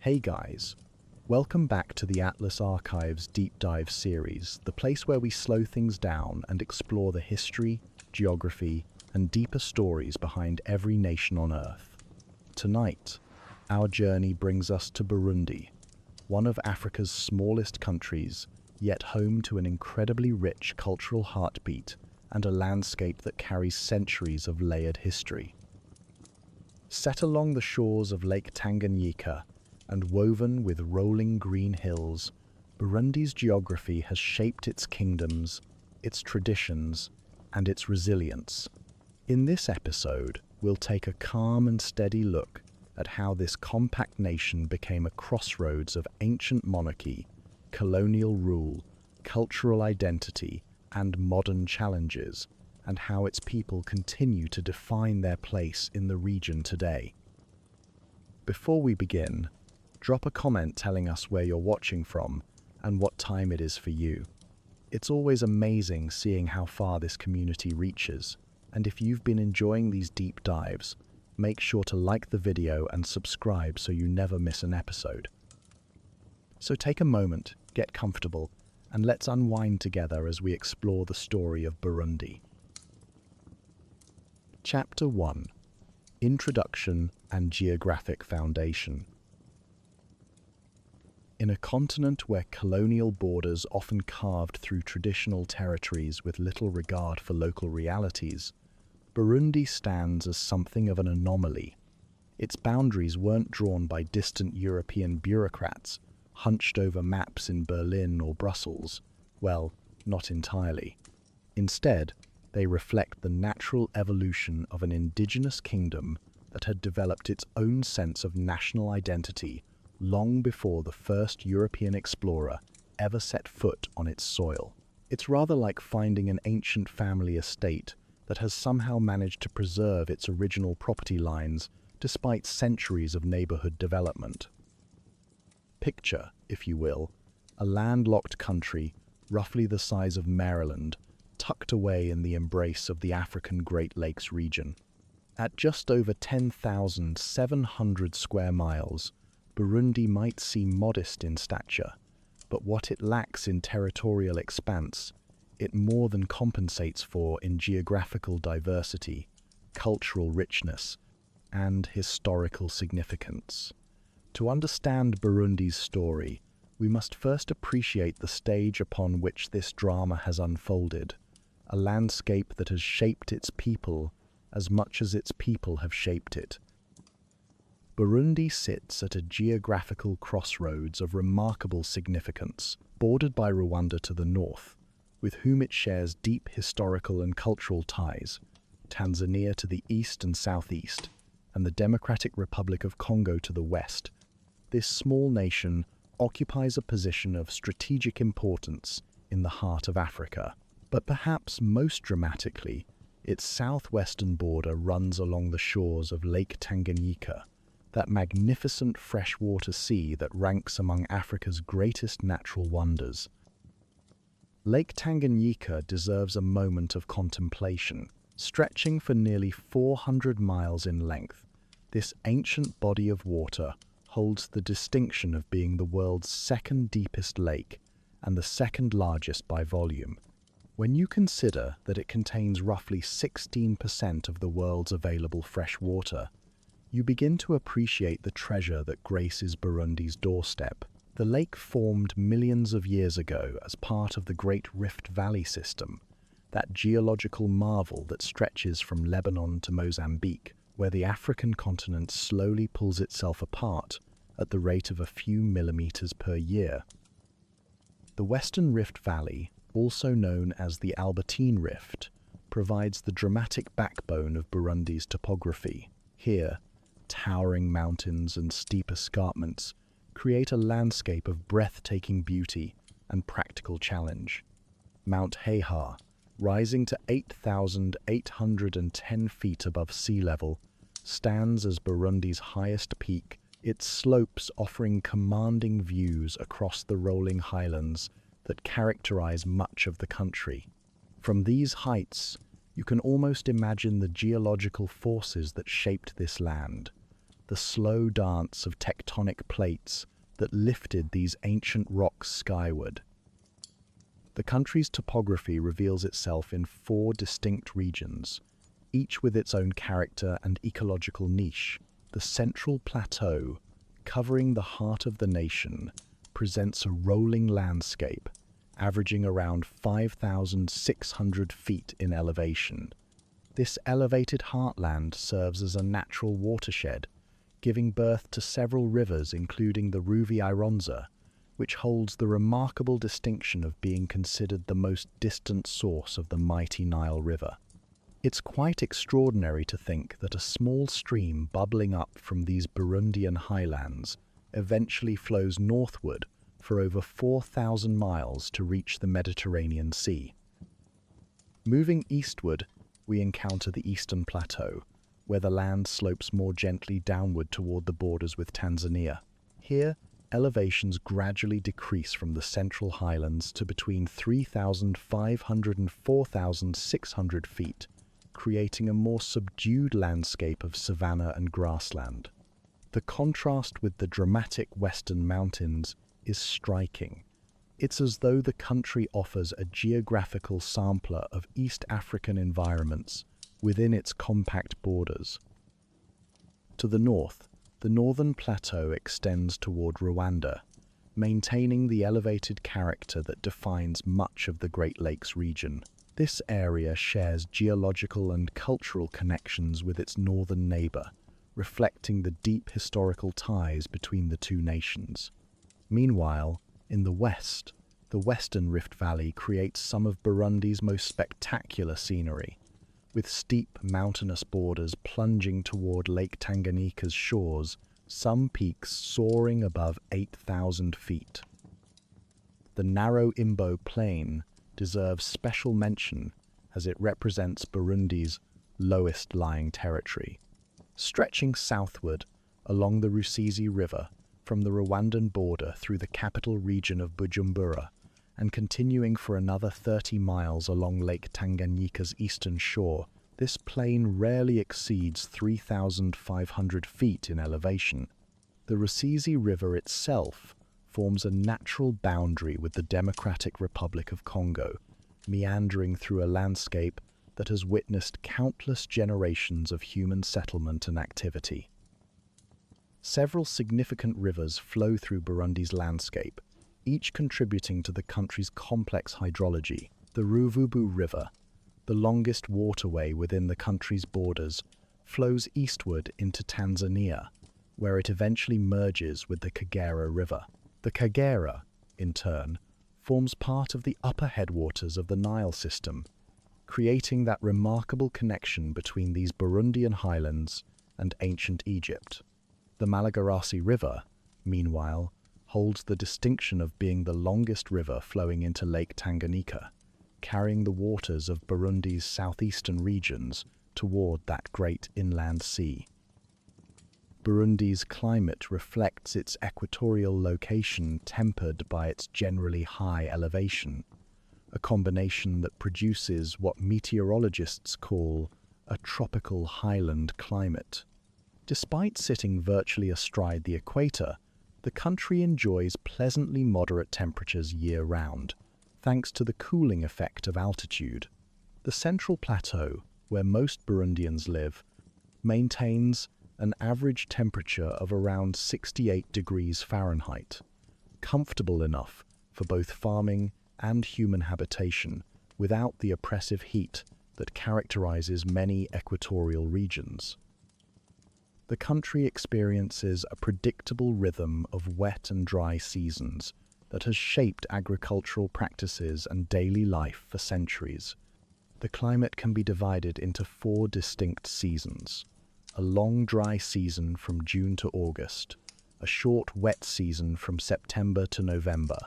Hey guys, welcome back to the Atlas Archives Deep Dive series, the place where we slow things down and explore the history, geography, and deeper stories behind every nation on Earth. Tonight, our journey brings us to Burundi, one of Africa's smallest countries, yet home to an incredibly rich cultural heartbeat and a landscape that carries centuries of layered history. Set along the shores of Lake Tanganyika and woven with rolling green hills, Burundi's geography has shaped its kingdoms, its traditions, and its resilience. In this episode, we'll take a calm and steady look at how this compact nation became a crossroads of ancient monarchy, colonial rule, cultural identity, and modern challenges, and how its people continue to define their place in the region today. Before we begin, drop a comment telling us where you're watching from and what time it is for you. It's always amazing seeing how far this community reaches, and if you've been enjoying these deep dives, make sure to like the video and subscribe so you never miss an episode. So take a moment, get comfortable, and let's unwind together as we explore the story of Burundi. Chapter 1: Introduction and Geographic Foundation. In a continent where colonial borders often carved through traditional territories with little regard for local realities, Burundi stands as something of an anomaly. Its boundaries weren't drawn by distant European bureaucrats, hunched over maps in Berlin or Brussels. Well, not entirely. Instead, they reflect the natural evolution of an indigenous kingdom that had developed its own sense of national identity long before the first European explorer ever set foot on its soil. It's rather like finding an ancient family estate that has somehow managed to preserve its original property lines despite centuries of neighborhood development. Picture, if you will, a landlocked country roughly the size of Maryland, tucked away in the embrace of the African Great Lakes region. At just over 10,700 square miles, Burundi might seem modest in stature, but what it lacks in territorial expanse, it more than compensates for in geographical diversity, cultural richness, and historical significance. To understand Burundi's story, we must first appreciate the stage upon which this drama has unfolded, a landscape that has shaped its people as much as its people have shaped it. Burundi sits at a geographical crossroads of remarkable significance, bordered by Rwanda to the north, with whom it shares deep historical and cultural ties, Tanzania to the east and southeast, and the Democratic Republic of Congo to the west. This small nation occupies a position of strategic importance in the heart of Africa. But perhaps most dramatically, its southwestern border runs along the shores of Lake Tanganyika, that magnificent freshwater sea that ranks among Africa's greatest natural wonders. Lake Tanganyika deserves a moment of contemplation. Stretching for nearly 400 miles in length, this ancient body of water holds the distinction of being the world's second deepest lake and the second largest by volume. When you consider that it contains roughly 16% of the world's available fresh water, you begin to appreciate the treasure that graces Burundi's doorstep. The lake formed millions of years ago as part of the Great Rift Valley system, that geological marvel that stretches from Lebanon to Mozambique, where the African continent slowly pulls itself apart at the rate of a few millimeters per year. The Western Rift Valley, also known as the Albertine Rift, provides the dramatic backbone of Burundi's topography. Here, towering mountains and steep escarpments create a landscape of breathtaking beauty and practical challenge. Mount Heha, rising to 8,810 feet above sea level, stands as Burundi's highest peak, its slopes offering commanding views across the rolling highlands that characterize much of the country. From these heights, you can almost imagine the geological forces that shaped this land. the slow dance of tectonic plates that lifted these ancient rocks skyward. The country's topography reveals itself in 4 distinct regions, each with its own character and ecological niche. The Central Plateau, covering the heart of the nation, presents a rolling landscape, averaging around 5,600 feet in elevation. This elevated heartland serves as a natural watershed, giving birth to several rivers including the Ruvi Ironza, which holds the remarkable distinction of being considered the most distant source of the mighty Nile River. It's quite extraordinary to think that a small stream bubbling up from these Burundian highlands eventually flows northward for over 4,000 miles to reach the Mediterranean Sea. Moving eastward, we encounter the Eastern Plateau, where the land slopes more gently downward toward the borders with Tanzania. Here, elevations gradually decrease from the Central Highlands to between 3,500 and 4,600 feet, creating a more subdued landscape of savanna and grassland. The contrast with the dramatic Western mountains is striking. It's as though the country offers a geographical sampler of East African environments within its compact borders. To the north, the northern plateau extends toward Rwanda, maintaining the elevated character that defines much of the Great Lakes region. This area shares geological and cultural connections with its northern neighbor, reflecting the deep historical ties between the two nations. Meanwhile, in the west, the Western Rift Valley creates some of Burundi's most spectacular scenery, with steep mountainous borders plunging toward Lake Tanganyika's shores, some peaks soaring above 8,000 feet. The narrow Imbo Plain deserves special mention as it represents Burundi's lowest lying territory. Stretching southward along the Rusizi River from the Rwandan border through the capital region of Bujumbura and continuing for another 30 miles along Lake Tanganyika's eastern shore, this plain rarely exceeds 3,500 feet in elevation. The Rusizi River itself forms a natural boundary with the Democratic Republic of Congo, meandering through a landscape that has witnessed countless generations of human settlement and activity. Several significant rivers flow through Burundi's landscape, each contributing to the country's complex hydrology. The Ruvubu River, the longest waterway within the country's borders, flows eastward into Tanzania, where it eventually merges with the Kagera River. The Kagera, in turn, forms part of the upper headwaters of the Nile system, creating that remarkable connection between these Burundian highlands and ancient Egypt. The Malagarasi River, meanwhile, holds the distinction of being the longest river flowing into Lake Tanganyika, carrying the waters of Burundi's southeastern regions toward that great inland sea. Burundi's climate reflects its equatorial location tempered by its generally high elevation, a combination that produces what meteorologists call a tropical highland climate. Despite sitting virtually astride the equator, the country enjoys pleasantly moderate temperatures year-round, thanks to the cooling effect of altitude. The Central Plateau, where most Burundians live, maintains an average temperature of around 68 degrees Fahrenheit, comfortable enough for both farming and human habitation without the oppressive heat that characterizes many equatorial regions. The country experiences a predictable rhythm of wet and dry seasons that has shaped agricultural practices and daily life for centuries. The climate can be divided into 4 distinct seasons: a long dry season from June to August, a short wet season from September to November,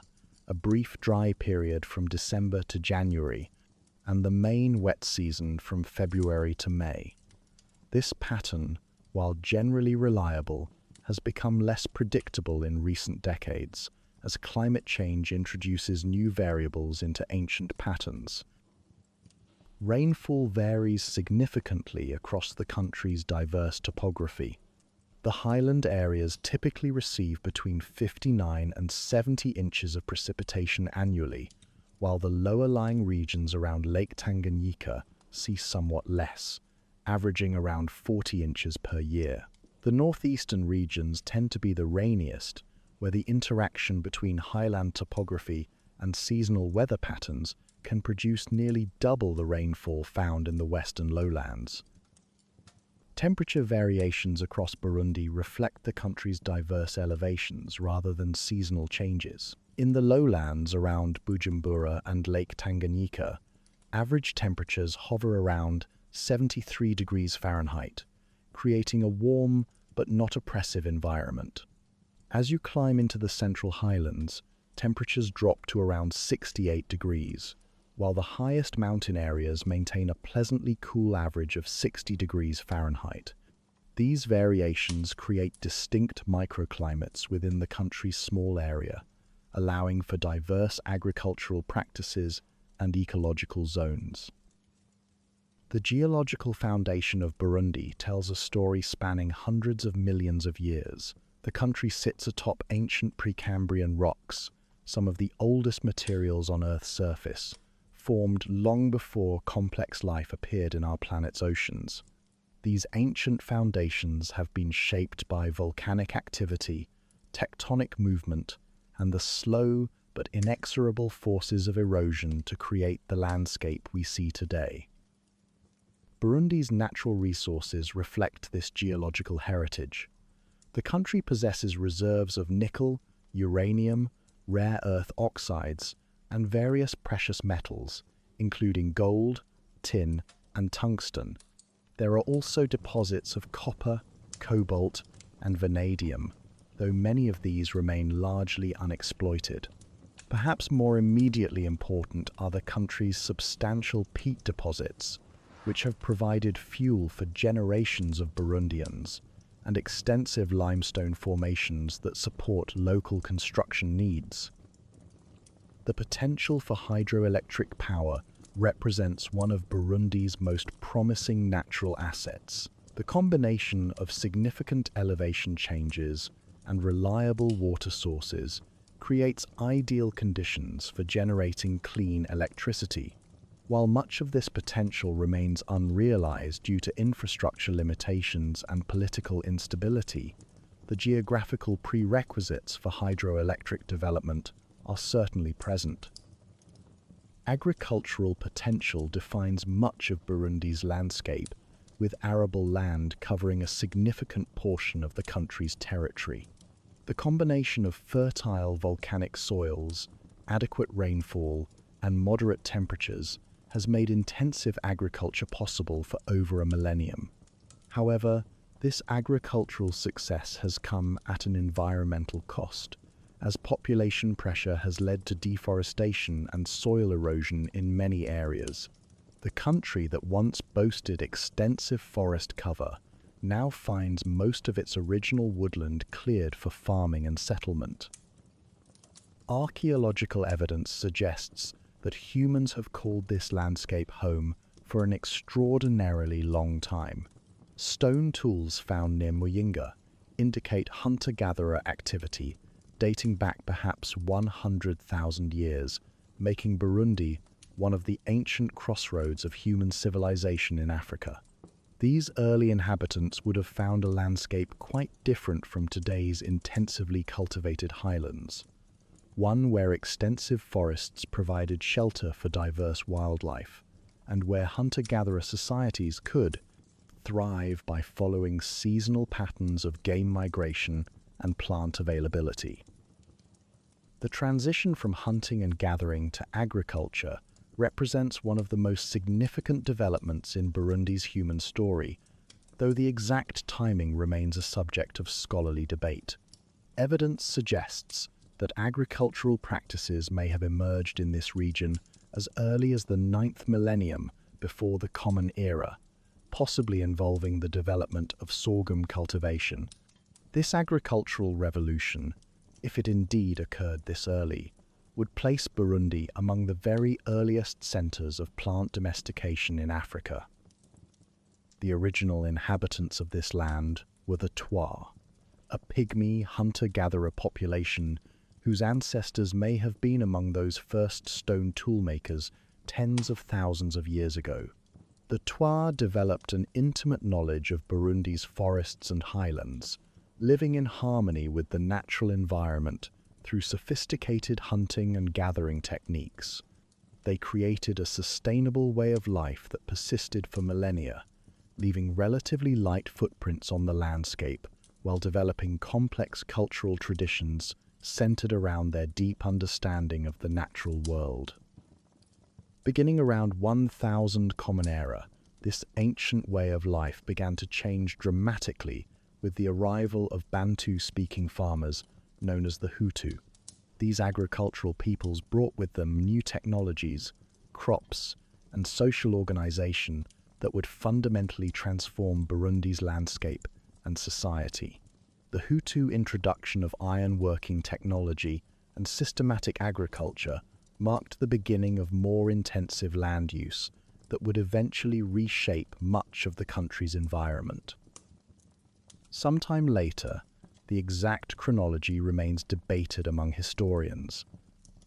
a brief dry period from December to January, and the main wet season from February to May. This pattern, while generally reliable, has become less predictable in recent decades as climate change introduces new variables into ancient patterns. Rainfall varies significantly across the country's diverse topography. The highland areas typically receive between 59 and 70 inches of precipitation annually, while the lower-lying regions around Lake Tanganyika see somewhat less, averaging around 40 inches per year. The northeastern regions tend to be the rainiest, where the interaction between highland topography and seasonal weather patterns can produce nearly double the rainfall found in the western lowlands. Temperature variations across Burundi reflect the country's diverse elevations rather than seasonal changes. In the lowlands around Bujumbura and Lake Tanganyika, average temperatures hover around 73 degrees Fahrenheit, creating a warm but not oppressive environment. As you climb into the central highlands, temperatures drop to around 68 degrees, while the highest mountain areas maintain a pleasantly cool average of 60 degrees Fahrenheit. These variations create distinct microclimates within the country's small area, allowing for diverse agricultural practices and ecological zones. The geological foundation of Burundi tells a story spanning hundreds of millions of years. The country sits atop ancient Precambrian rocks, some of the oldest materials on Earth's surface, formed long before complex life appeared in our planet's oceans. These ancient foundations have been shaped by volcanic activity, tectonic movement, and the slow but inexorable forces of erosion to create the landscape we see today. Burundi's natural resources reflect this geological heritage. The country possesses reserves of nickel, uranium, rare earth oxides, and various precious metals, including gold, tin, and tungsten. There are also deposits of copper, cobalt, and vanadium, though many of these remain largely unexploited. Perhaps more immediately important are the country's substantial peat deposits, which have provided fuel for generations of Burundians, and extensive limestone formations that support local construction needs. The potential for hydroelectric power represents one of Burundi's most promising natural assets. The combination of significant elevation changes and reliable water sources creates ideal conditions for generating clean electricity. While much of this potential remains unrealized due to infrastructure limitations and political instability, the geographical prerequisites for hydroelectric development are certainly present. Agricultural potential defines much of Burundi's landscape, with arable land covering a significant portion of the country's territory. The combination of fertile volcanic soils, adequate rainfall, and moderate temperatures has made intensive agriculture possible for over a millennium. However, this agricultural success has come at an environmental cost, as population pressure has led to deforestation and soil erosion in many areas. The country that once boasted extensive forest cover now finds most of its original woodland cleared for farming and settlement. Archaeological evidence suggests that humans have called this landscape home for an extraordinarily long time. Stone tools found near Muyinga indicate hunter-gatherer activity dating back perhaps 100,000 years, making Burundi one of the ancient crossroads of human civilization in Africa. These early inhabitants would have found a landscape quite different from today's intensively cultivated highlands, one where extensive forests provided shelter for diverse wildlife, and where hunter-gatherer societies could thrive by following seasonal patterns of game migration and plant availability. The transition from hunting and gathering to agriculture represents one of the most significant developments in Burundi's human story, though the exact timing remains a subject of scholarly debate. Evidence suggests that agricultural practices may have emerged in this region as early as the 9th millennium before the Common Era, possibly involving the development of sorghum cultivation. This agricultural revolution, if it indeed occurred this early, would place Burundi among the very earliest centers of plant domestication in Africa. The original inhabitants of this land were the Twa, a pygmy hunter-gatherer population whose ancestors may have been among those first stone toolmakers tens of thousands of years ago. The Twa developed an intimate knowledge of Burundi's forests and highlands, living in harmony with the natural environment through sophisticated hunting and gathering techniques. They created a sustainable way of life that persisted for millennia, leaving relatively light footprints on the landscape while developing complex cultural traditions centered around their deep understanding of the natural world. Beginning around 1000 Common Era, this ancient way of life began to change dramatically with the arrival of Bantu-speaking farmers known as the Hutu. These agricultural peoples brought with them new technologies, crops, and social organization that would fundamentally transform Burundi's landscape and society. The Hutu introduction of iron-working technology and systematic agriculture marked the beginning of more intensive land use that would eventually reshape much of the country's environment. Sometime later, the exact chronology remains debated among historians.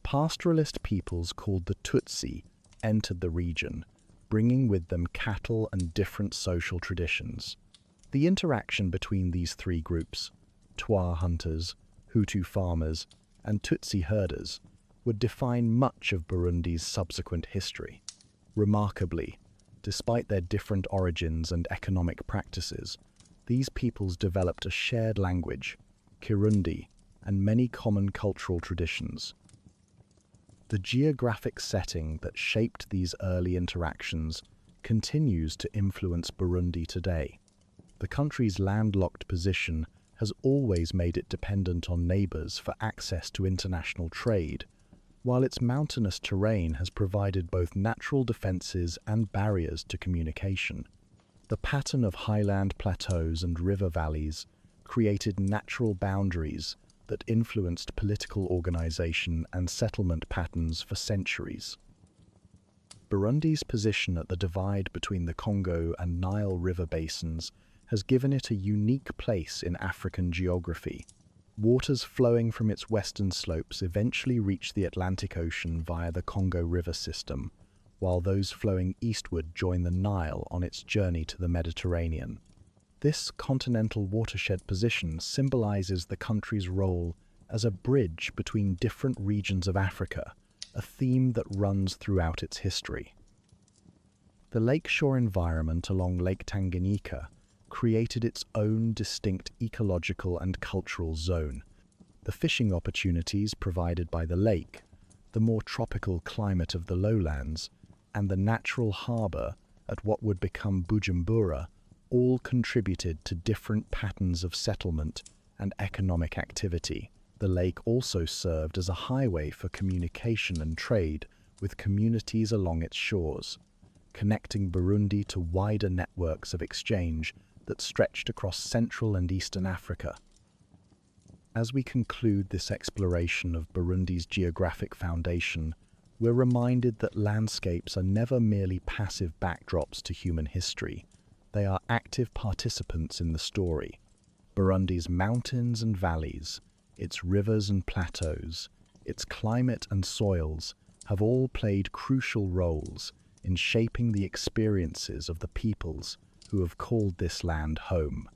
Pastoralist peoples called the Tutsi entered the region, bringing with them cattle and different social traditions. The interaction between these three groups, Twa hunters, Hutu farmers, and Tutsi herders, would define much of Burundi's subsequent history. Remarkably, despite their different origins and economic practices, these peoples developed a shared language, Kirundi, and many common cultural traditions. The geographic setting that shaped these early interactions continues to influence Burundi today. The country's landlocked position has always made it dependent on neighbors for access to international trade, while its mountainous terrain has provided both natural defenses and barriers to communication. The pattern of highland plateaus and river valleys created natural boundaries that influenced political organization and settlement patterns for centuries. Burundi's position at the divide between the Congo and Nile river basins has given it a unique place in African geography. Waters flowing from its western slopes eventually reach the Atlantic Ocean via the Congo River system, while those flowing eastward join the Nile on its journey to the Mediterranean. This continental watershed position symbolizes the country's role as a bridge between different regions of Africa, a theme that runs throughout its history. The lakeshore environment along Lake Tanganyika created its own distinct ecological and cultural zone. The fishing opportunities provided by the lake, the more tropical climate of the lowlands, and the natural harbour at what would become Bujumbura all contributed to different patterns of settlement and economic activity. The lake also served as a highway for communication and trade with communities along its shores, connecting Burundi to wider networks of exchange that stretched across Central and Eastern Africa. As we conclude this exploration of Burundi's geographic foundation, we're reminded that landscapes are never merely passive backdrops to human history. They are active participants in the story. Burundi's mountains and valleys, its rivers and plateaus, its climate and soils have all played crucial roles in shaping the experiences of the peoples who have called this land home.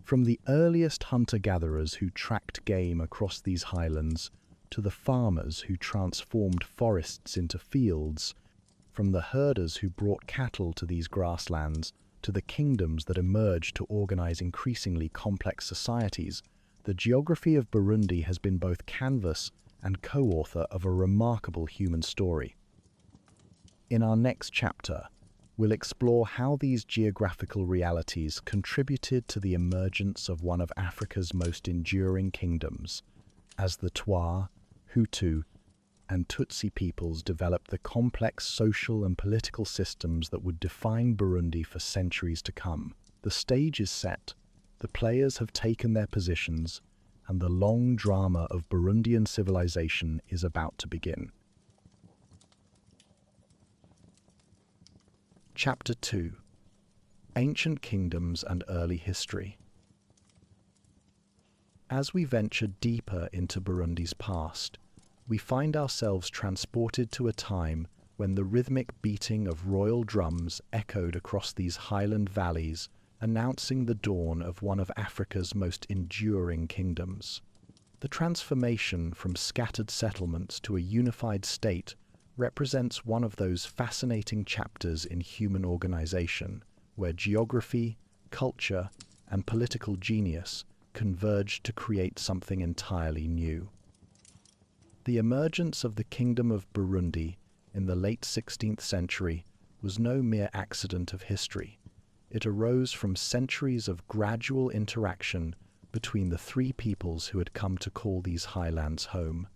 From the earliest hunter-gatherers who tracked game across these highlands, to the farmers who transformed forests into fields, from the herders who brought cattle to these grasslands, to the kingdoms that emerged to organize increasingly complex societies, the geography of Burundi has been both canvas and co-author of a remarkable human story. In our next chapter, we'll explore how these geographical realities contributed to the emergence of one of Africa's most enduring kingdoms, as the Twa, Hutu, and Tutsi peoples developed the complex social and political systems that would define Burundi for centuries to come. The stage is set, the players have taken their positions, and the long drama of Burundian civilization is about to begin. Chapter 2: Ancient Kingdoms and Early History. As we venture deeper into Burundi's past, we find ourselves transported to a time when the rhythmic beating of royal drums echoed across these highland valleys, announcing the dawn of one of Africa's most enduring kingdoms. The transformation from scattered settlements to a unified state represents one of those fascinating chapters in human organization, where geography, culture, and political genius converged to create something entirely new. The emergence of the Kingdom of Burundi in the late 16th century was no mere accident of history. It arose from centuries of gradual interaction between the three peoples who had come to call these highlands home.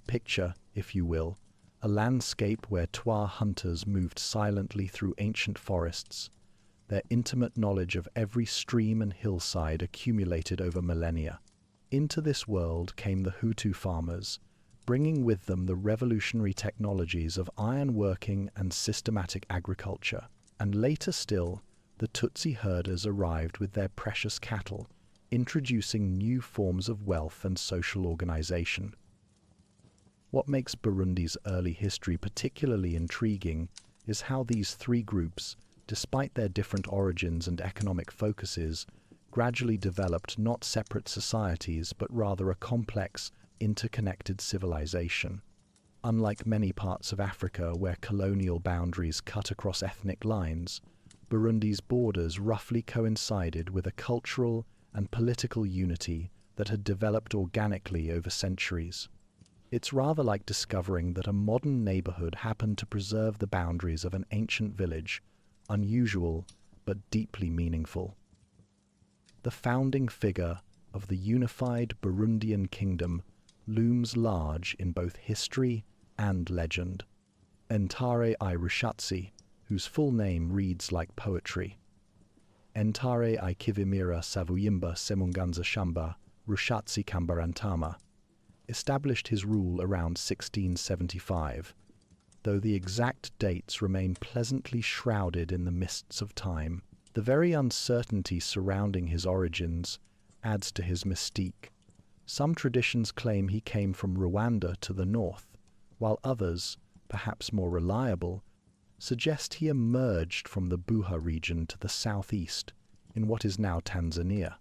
Picture, if you will, a landscape where Twa hunters moved silently through ancient forests, their intimate knowledge of every stream and hillside accumulated over millennia. Into this world came the Hutu farmers, bringing with them the revolutionary technologies of ironworking and systematic agriculture. And later still, the Tutsi herders arrived with their precious cattle, introducing new forms of wealth and social organization. What makes Burundi's early history particularly intriguing is how these three groups, despite their different origins and economic focuses, gradually developed not separate societies but rather a complex, interconnected civilization. Unlike many parts of Africa where colonial boundaries cut across ethnic lines, Burundi's borders roughly coincided with a cultural and political unity that had developed organically over centuries. It's rather like discovering that a modern neighborhood happened to preserve the boundaries of an ancient village, unusual but deeply meaningful. The founding figure of the unified Burundian kingdom looms large in both history and legend. Ntare I Rushatsi, whose full name reads like poetry. Ntare I Kivimira Savuyimba Semunganza Shamba Rushatsi Kambarantama, established his rule around 1675, though the exact dates remain pleasantly shrouded in the mists of time. The very uncertainty surrounding his origins adds to his mystique. Some traditions claim he came from Rwanda to the north, while others, perhaps more reliable, suggest he emerged from the Buha region to the southeast, in what is now Tanzania.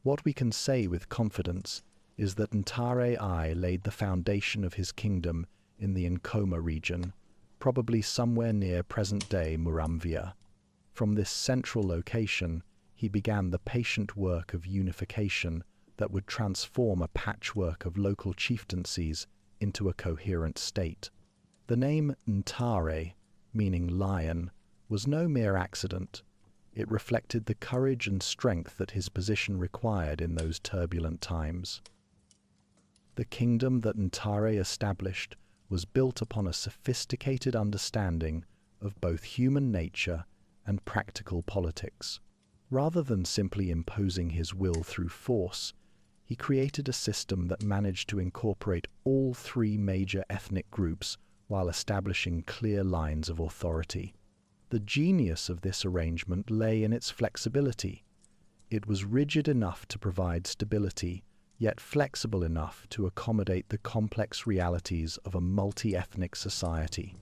What we can say with confidence is that Ntare I laid the foundation of his kingdom in the Nkoma region, probably somewhere near present-day Muramvya. From this central location, he began the patient work of unification that would transform a patchwork of local chieftaincies into a coherent state. The name Ntare, meaning lion, was no mere accident. It reflected the courage and strength that his position required in those turbulent times. The kingdom that Ntare established was built upon a sophisticated understanding of both human nature and practical politics. Rather than simply imposing his will through force, he created a system that managed to incorporate all three major ethnic groups while establishing clear lines of authority. The genius of this arrangement lay in its flexibility. It was rigid enough to provide stability, yet flexible enough to accommodate the complex realities of a multi-ethnic society.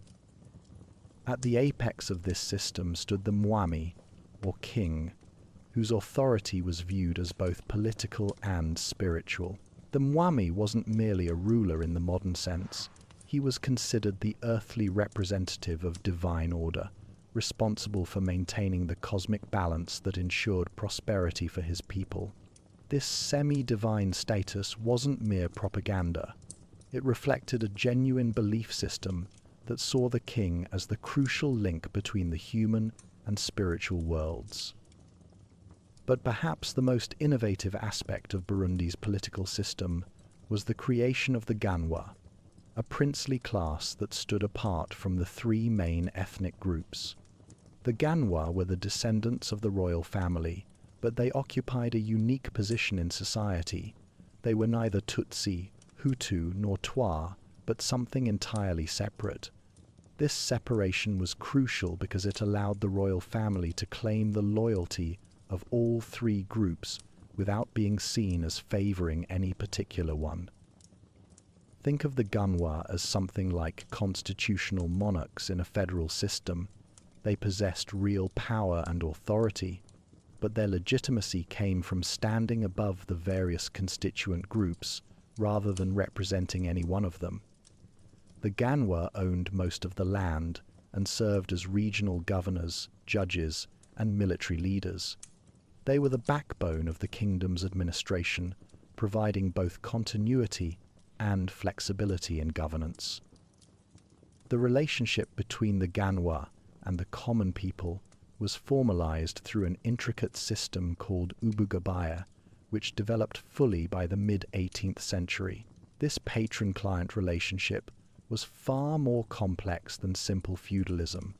At the apex of this system stood the Mwami, or king, whose authority was viewed as both political and spiritual. The Mwami wasn't merely a ruler in the modern sense. He was considered the earthly representative of divine order, responsible for maintaining the cosmic balance that ensured prosperity for his people. This semi-divine status wasn't mere propaganda. It reflected a genuine belief system that saw the king as the crucial link between the human and spiritual worlds. But perhaps the most innovative aspect of Burundi's political system was the creation of the Ganwa, a princely class that stood apart from the three main ethnic groups. The Ganwa were the descendants of the royal family, but they occupied a unique position in society. They were neither Tutsi, Hutu, nor Twa, but something entirely separate. This separation was crucial because it allowed the royal family to claim the loyalty of all three groups without being seen as favoring any particular one. Think of the Ganwa as something like constitutional monarchs in a federal system. They possessed real power and authority, but their legitimacy came from standing above the various constituent groups rather than representing any one of them. The Ganwa owned most of the land and served as regional governors, judges, and military leaders. They were the backbone of the kingdom's administration, providing both continuity and flexibility in governance. The relationship between the Ganwa and the common people was formalized through an intricate system called ubugabaya, which developed fully by the mid-18th century. This patron-client relationship was far more complex than simple feudalism.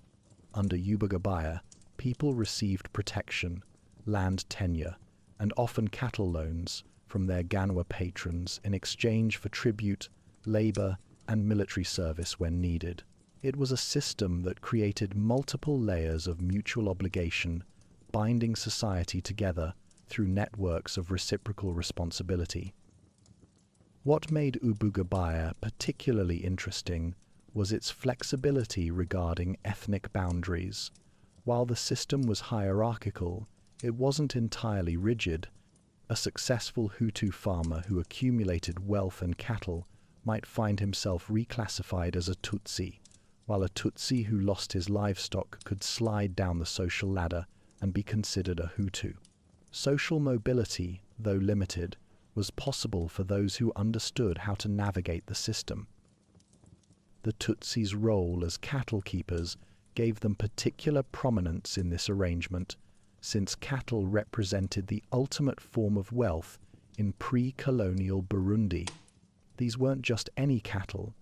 Under ubugabaya, people received protection, land tenure, and often cattle loans from their Ganwa patrons in exchange for tribute, labor, and military service when needed. It was a system that created multiple layers of mutual obligation, binding society together through networks of reciprocal responsibility. What made ubugabaya particularly interesting was its flexibility regarding ethnic boundaries. While the system was hierarchical, it wasn't entirely rigid. A successful Hutu farmer who accumulated wealth and cattle might find himself reclassified as a Tutsi, while a Tutsi who lost his livestock could slide down the social ladder and be considered a Hutu. Social mobility, though limited, was possible for those who understood how to navigate the system. The Tutsis' role as cattle keepers gave them particular prominence in this arrangement, since cattle represented the ultimate form of wealth in pre-colonial Burundi. These weren't just any cattle.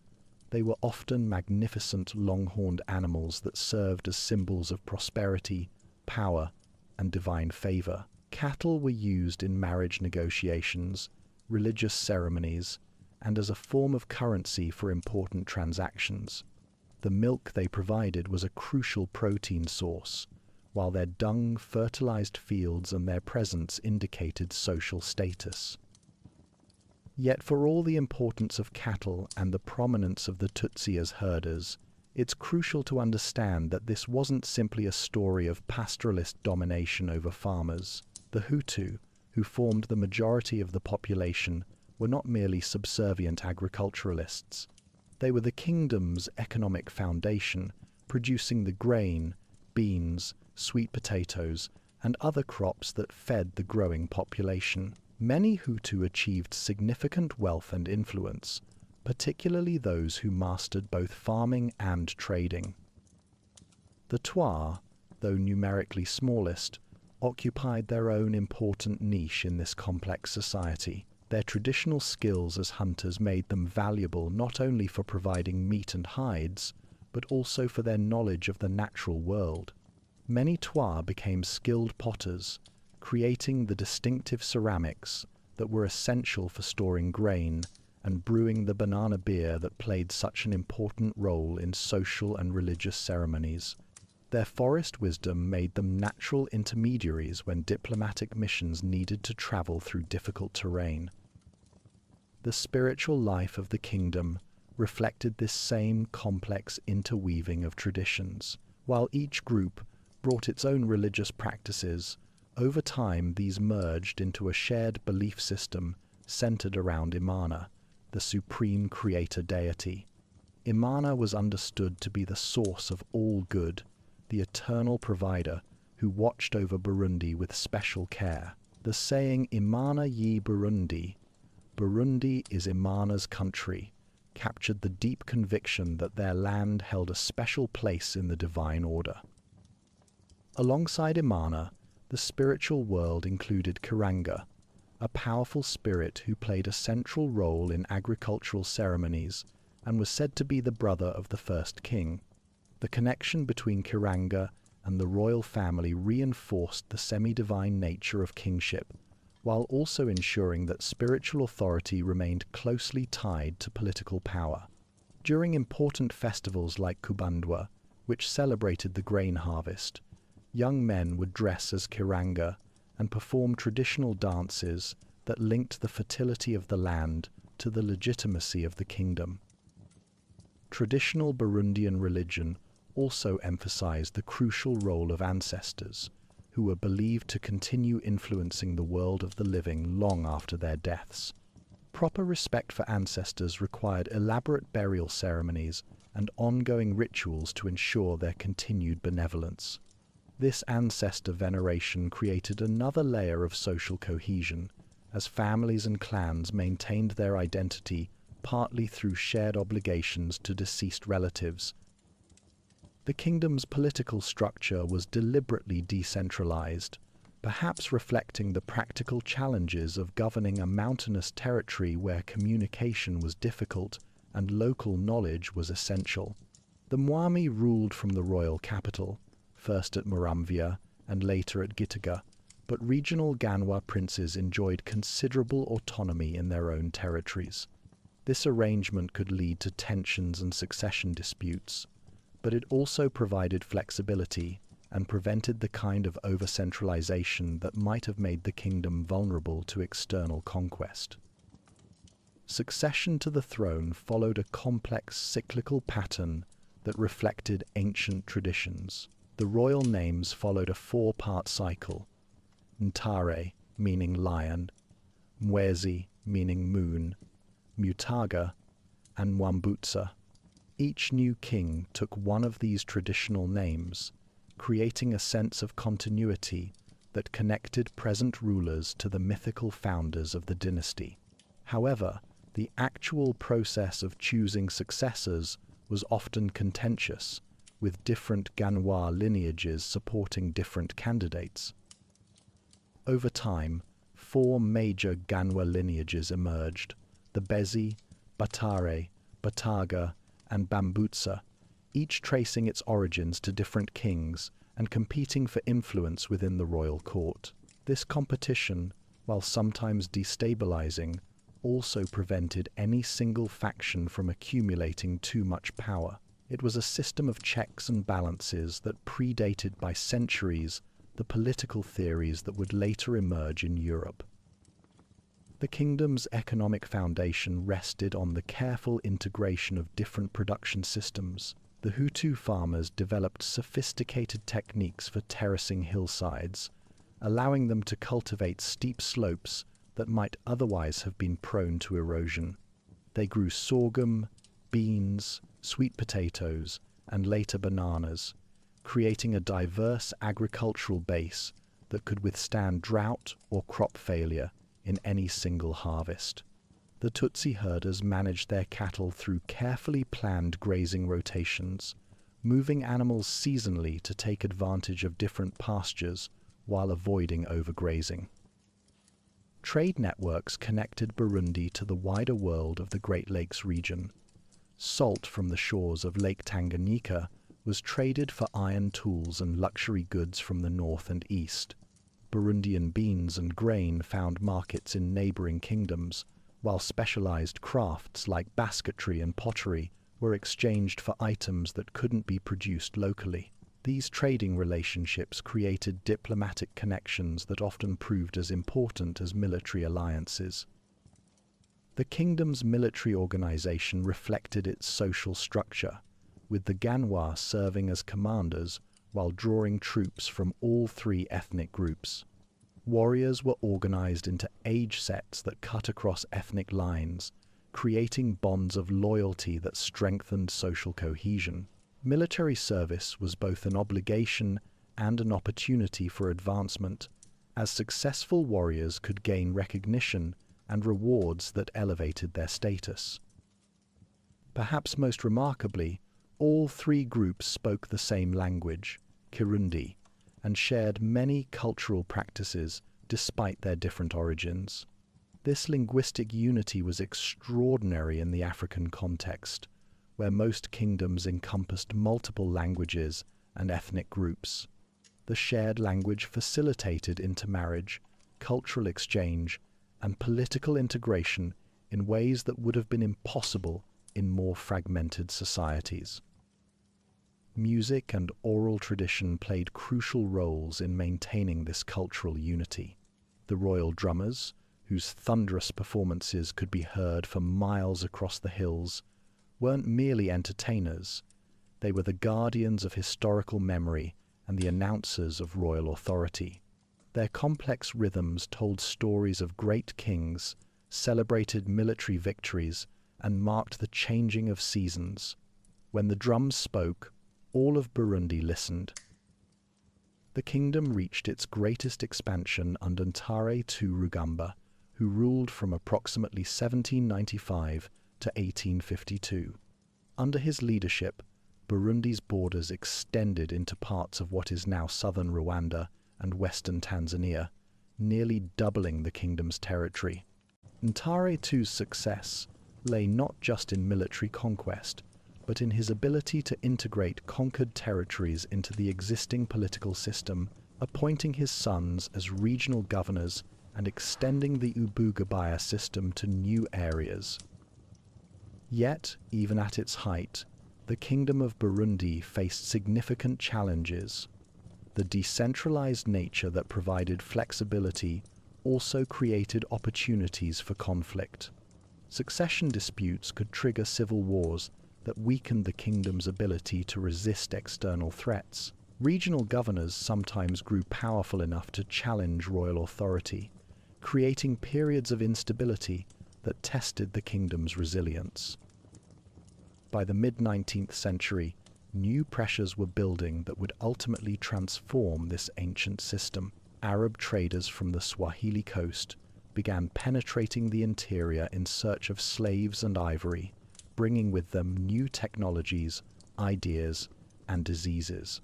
They were often magnificent long-horned animals that served as symbols of prosperity, power, and divine favor. Cattle were used in marriage negotiations, religious ceremonies, and as a form of currency for important transactions. The milk they provided was a crucial protein source, while their dung fertilized fields and their presence indicated social status. Yet for all the importance of cattle and the prominence of the Tutsi as herders, it's crucial to understand that this wasn't simply a story of pastoralist domination over farmers. The Hutu, who formed the majority of the population, were not merely subservient agriculturalists. They were the kingdom's economic foundation, producing the grain, beans, sweet potatoes, and other crops that fed the growing population. Many Hutu achieved significant wealth and influence, particularly those who mastered both farming and trading. The Twa, though numerically smallest, occupied their own important niche in this complex society. Their traditional skills as hunters made them valuable not only for providing meat and hides, but also for their knowledge of the natural world. Many Twa became skilled potters, creating the distinctive ceramics that were essential for storing grain and brewing the banana beer that played such an important role in social and religious ceremonies. Their forest wisdom made them natural intermediaries when diplomatic missions needed to travel through difficult terrain. The spiritual life of the kingdom reflected this same complex interweaving of traditions. While each group brought its own religious practices, over time these merged into a shared belief system centered around Imana, the supreme creator deity. Imana was understood to be the source of all good, the eternal provider who watched over Burundi with special care. The saying Imana yi Burundi, Burundi is Imana's country, captured the deep conviction that their land held a special place in the divine order. Alongside Imana, the spiritual world included Kiranga, a powerful spirit who played a central role in agricultural ceremonies and was said to be the brother of the first king. The connection between Kiranga and the royal family reinforced the semi-divine nature of kingship, while also ensuring that spiritual authority remained closely tied to political power. During important festivals like Kubandwa, which celebrated the grain harvest, young men would dress as Kiranga and performed traditional dances that linked the fertility of the land to the legitimacy of the kingdom. Traditional Burundian religion also emphasized the crucial role of ancestors, who were believed to continue influencing the world of the living long after their deaths. Proper respect for ancestors required elaborate burial ceremonies and ongoing rituals to ensure their continued benevolence. This ancestor veneration created another layer of social cohesion, as families and clans maintained their identity partly through shared obligations to deceased relatives. The kingdom's political structure was deliberately decentralized, perhaps reflecting the practical challenges of governing a mountainous territory where communication was difficult and local knowledge was essential. The Mwami ruled from the royal capital, first at Muramvya and later at Gitega, but regional Ganwa princes enjoyed considerable autonomy in their own territories. This arrangement could lead to tensions and succession disputes, but it also provided flexibility and prevented the kind of over-centralization that might have made the kingdom vulnerable to external conquest. Succession to the throne followed a complex cyclical pattern that reflected ancient traditions. The royal names followed a four-part cycle: Ntare, meaning lion, Mwezi, meaning moon, Mutaga, and Mwambutsa. Each new king took one of these traditional names, creating a sense of continuity that connected present rulers to the mythical founders of the dynasty. However, the actual process of choosing successors was often contentious, with different Ganwa lineages supporting different candidates. Over time, four major Ganwa lineages emerged: the Bezi, Batare, Bataga, and Bambutsa, each tracing its origins to different kings and competing for influence within the royal court. This competition, while sometimes destabilizing, also prevented any single faction from accumulating too much power. It was a system of checks and balances that predated by centuries the political theories that would later emerge in Europe. The kingdom's economic foundation rested on the careful integration of different production systems. The Hutu farmers developed sophisticated techniques for terracing hillsides, allowing them to cultivate steep slopes that might otherwise have been prone to erosion. They grew sorghum, beans, sweet potatoes, and later bananas, creating a diverse agricultural base that could withstand drought or crop failure in any single harvest. The Tutsi herders managed their cattle through carefully planned grazing rotations, moving animals seasonally to take advantage of different pastures while avoiding overgrazing. Trade networks connected Burundi to the wider world of the Great Lakes region. Salt from the shores of Lake Tanganyika was traded for iron tools and luxury goods from the north and east. Burundian beans and grain found markets in neighboring kingdoms, while specialized crafts like basketry and pottery were exchanged for items that couldn't be produced locally. These trading relationships created diplomatic connections that often proved as important as military alliances. The kingdom's military organization reflected its social structure, with the Ganwa serving as commanders while drawing troops from all three ethnic groups. Warriors were organized into age sets that cut across ethnic lines, creating bonds of loyalty that strengthened social cohesion. Military service was both an obligation and an opportunity for advancement, as successful warriors could gain recognition and rewards that elevated their status. Perhaps most remarkably, all three groups spoke the same language, Kirundi, and shared many cultural practices despite their different origins. This linguistic unity was extraordinary in the African context, where most kingdoms encompassed multiple languages and ethnic groups. The shared language facilitated intermarriage, cultural exchange, and political integration in ways that would have been impossible in more fragmented societies. Music and oral tradition played crucial roles in maintaining this cultural unity. The royal drummers, whose thunderous performances could be heard for miles across the hills, weren't merely entertainers. They were the guardians of historical memory and the announcers of royal authority. Their complex rhythms told stories of great kings, celebrated military victories, and marked the changing of seasons. When the drums spoke, all of Burundi listened. The kingdom reached its greatest expansion under Ntare II Rugamba, who ruled from approximately 1795 to 1852. Under his leadership, Burundi's borders extended into parts of what is now southern Rwanda and western Tanzania, nearly doubling the kingdom's territory. Ntare II's success lay not just in military conquest, but in his ability to integrate conquered territories into the existing political system, appointing his sons as regional governors and extending the Ubugabaya system to new areas. Yet, even at its height, the Kingdom of Burundi faced significant challenges. The decentralized nature that provided flexibility also created opportunities for conflict. Succession disputes could trigger civil wars that weakened the kingdom's ability to resist external threats. Regional governors sometimes grew powerful enough to challenge royal authority, creating periods of instability that tested the kingdom's resilience. By the mid-19th century, new pressures were building that would ultimately transform this ancient system. Arab traders from the Swahili coast began penetrating the interior in search of slaves and ivory, bringing with them new technologies, ideas, and diseases.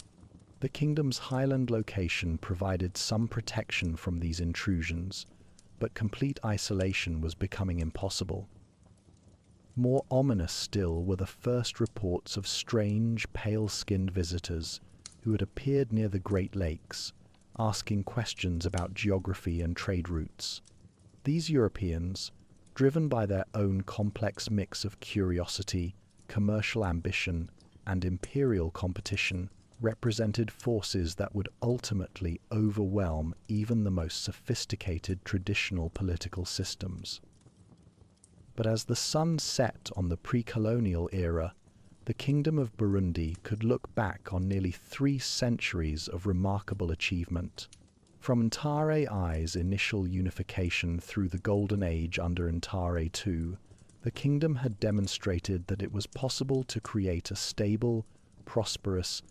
The kingdom's highland location provided some protection from these intrusions, but complete isolation was becoming impossible. More ominous still were the first reports of strange, pale-skinned visitors who had appeared near the Great Lakes, asking questions about geography and trade routes. These Europeans, driven by their own complex mix of curiosity, commercial ambition, and imperial competition, represented forces that would ultimately overwhelm even the most sophisticated traditional political systems. But as the sun set on the pre-colonial era, the Kingdom of Burundi could look back on nearly 3 centuries of remarkable achievement. From Ntare I's initial unification through the Golden Age under Ntare II, the kingdom had demonstrated that it was possible to create a stable, prosperous,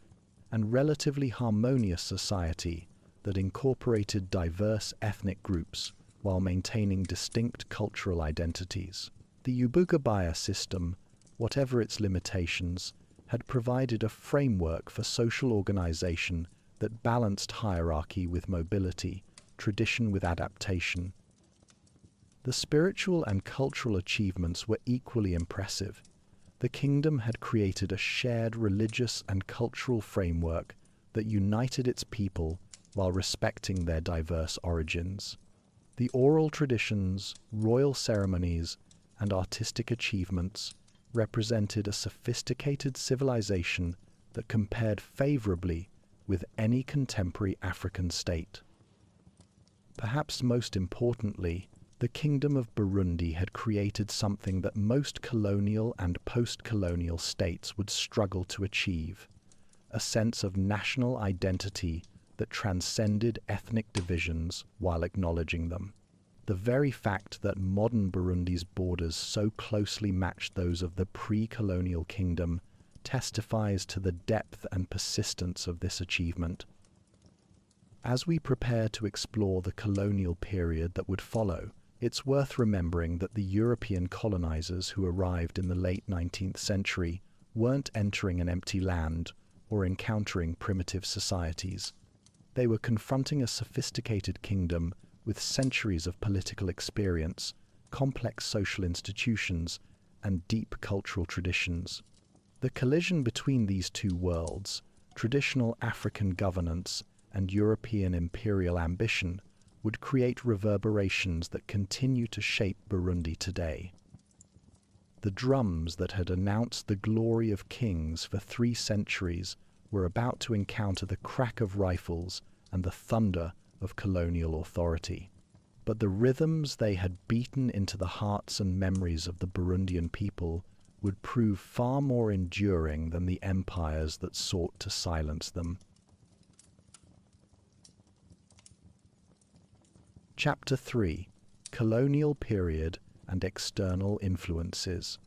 and relatively harmonious society that incorporated diverse ethnic groups while maintaining distinct cultural identities. The Ubugabaya system, whatever its limitations, had provided a framework for social organization that balanced hierarchy with mobility, tradition with adaptation. The spiritual and cultural achievements were equally impressive. The kingdom had created a shared religious and cultural framework that united its people while respecting their diverse origins. The oral traditions, royal ceremonies, and artistic achievements represented a sophisticated civilization that compared favorably with any contemporary African state. Perhaps most importantly, the Kingdom of Burundi had created something that most colonial and post-colonial states would struggle to achieve: a sense of national identity that transcended ethnic divisions while acknowledging them. The very fact that modern Burundi's borders so closely matched those of the pre-colonial kingdom testifies to the depth and persistence of this achievement. As we prepare to explore the colonial period that would follow, it's worth remembering that the European colonizers who arrived in the late 19th century weren't entering an empty land or encountering primitive societies. They were confronting a sophisticated kingdom with centuries of political experience, complex social institutions, and deep cultural traditions. The collision between these two worlds, traditional African governance and European imperial ambition, would create reverberations that continue to shape Burundi today. The drums that had announced the glory of kings for 3 centuries were about to encounter the crack of rifles and the thunder of colonial authority. But the rhythms they had beaten into the hearts and memories of the Burundian people would prove far more enduring than the empires that sought to silence them. Chapter 3: Colonial Period and External Influences.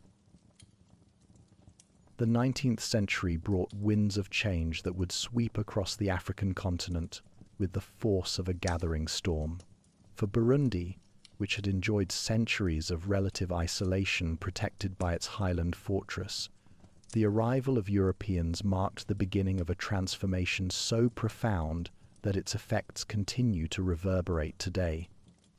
The 19th century brought winds of change that would sweep across the African continent with the force of a gathering storm. For Burundi, which had enjoyed centuries of relative isolation protected by its highland fortress, the arrival of Europeans marked the beginning of a transformation so profound that its effects continue to reverberate today.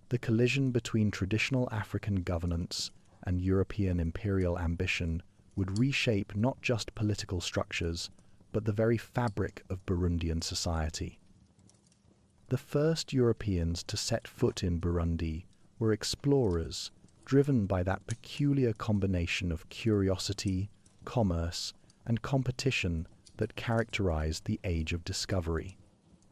The collision between traditional African governance and European imperial ambition would reshape not just political structures, but the very fabric of Burundian society. The first Europeans to set foot in Burundi were explorers, driven by that peculiar combination of curiosity, commerce, and competition that characterized the Age of Discovery.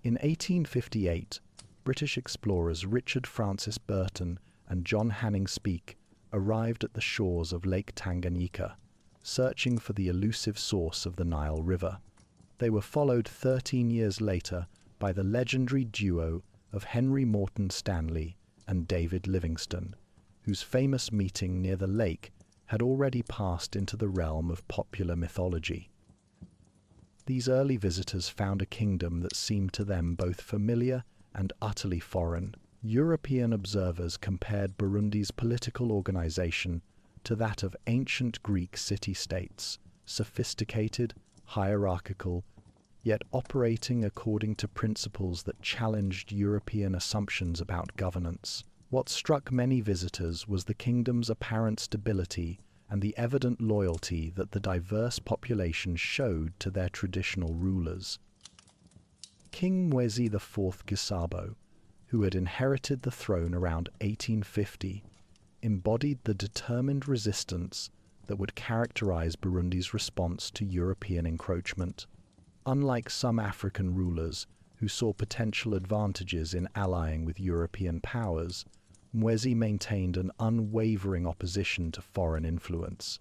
In 1858, British explorers Richard Francis Burton and John Hanning Speke arrived at the shores of Lake Tanganyika, searching for the elusive source of the Nile River. They were followed 13 years later by the legendary duo of Henry Morton Stanley and David Livingstone, whose famous meeting near the lake had already passed into the realm of popular mythology. These early visitors found a kingdom that seemed to them both familiar and utterly foreign. European observers compared Burundi's political organization to that of ancient Greek city-states, sophisticated, hierarchical, yet operating according to principles that challenged European assumptions about governance. What struck many visitors was the kingdom's apparent stability and the evident loyalty that the diverse population showed to their traditional rulers. King Mwezi IV Gisabo, who had inherited the throne around 1850, embodied the determined resistance that would characterize Burundi's response to European encroachment. Unlike some African rulers who saw potential advantages in allying with European powers, Mwezi maintained an unwavering opposition to foreign influence.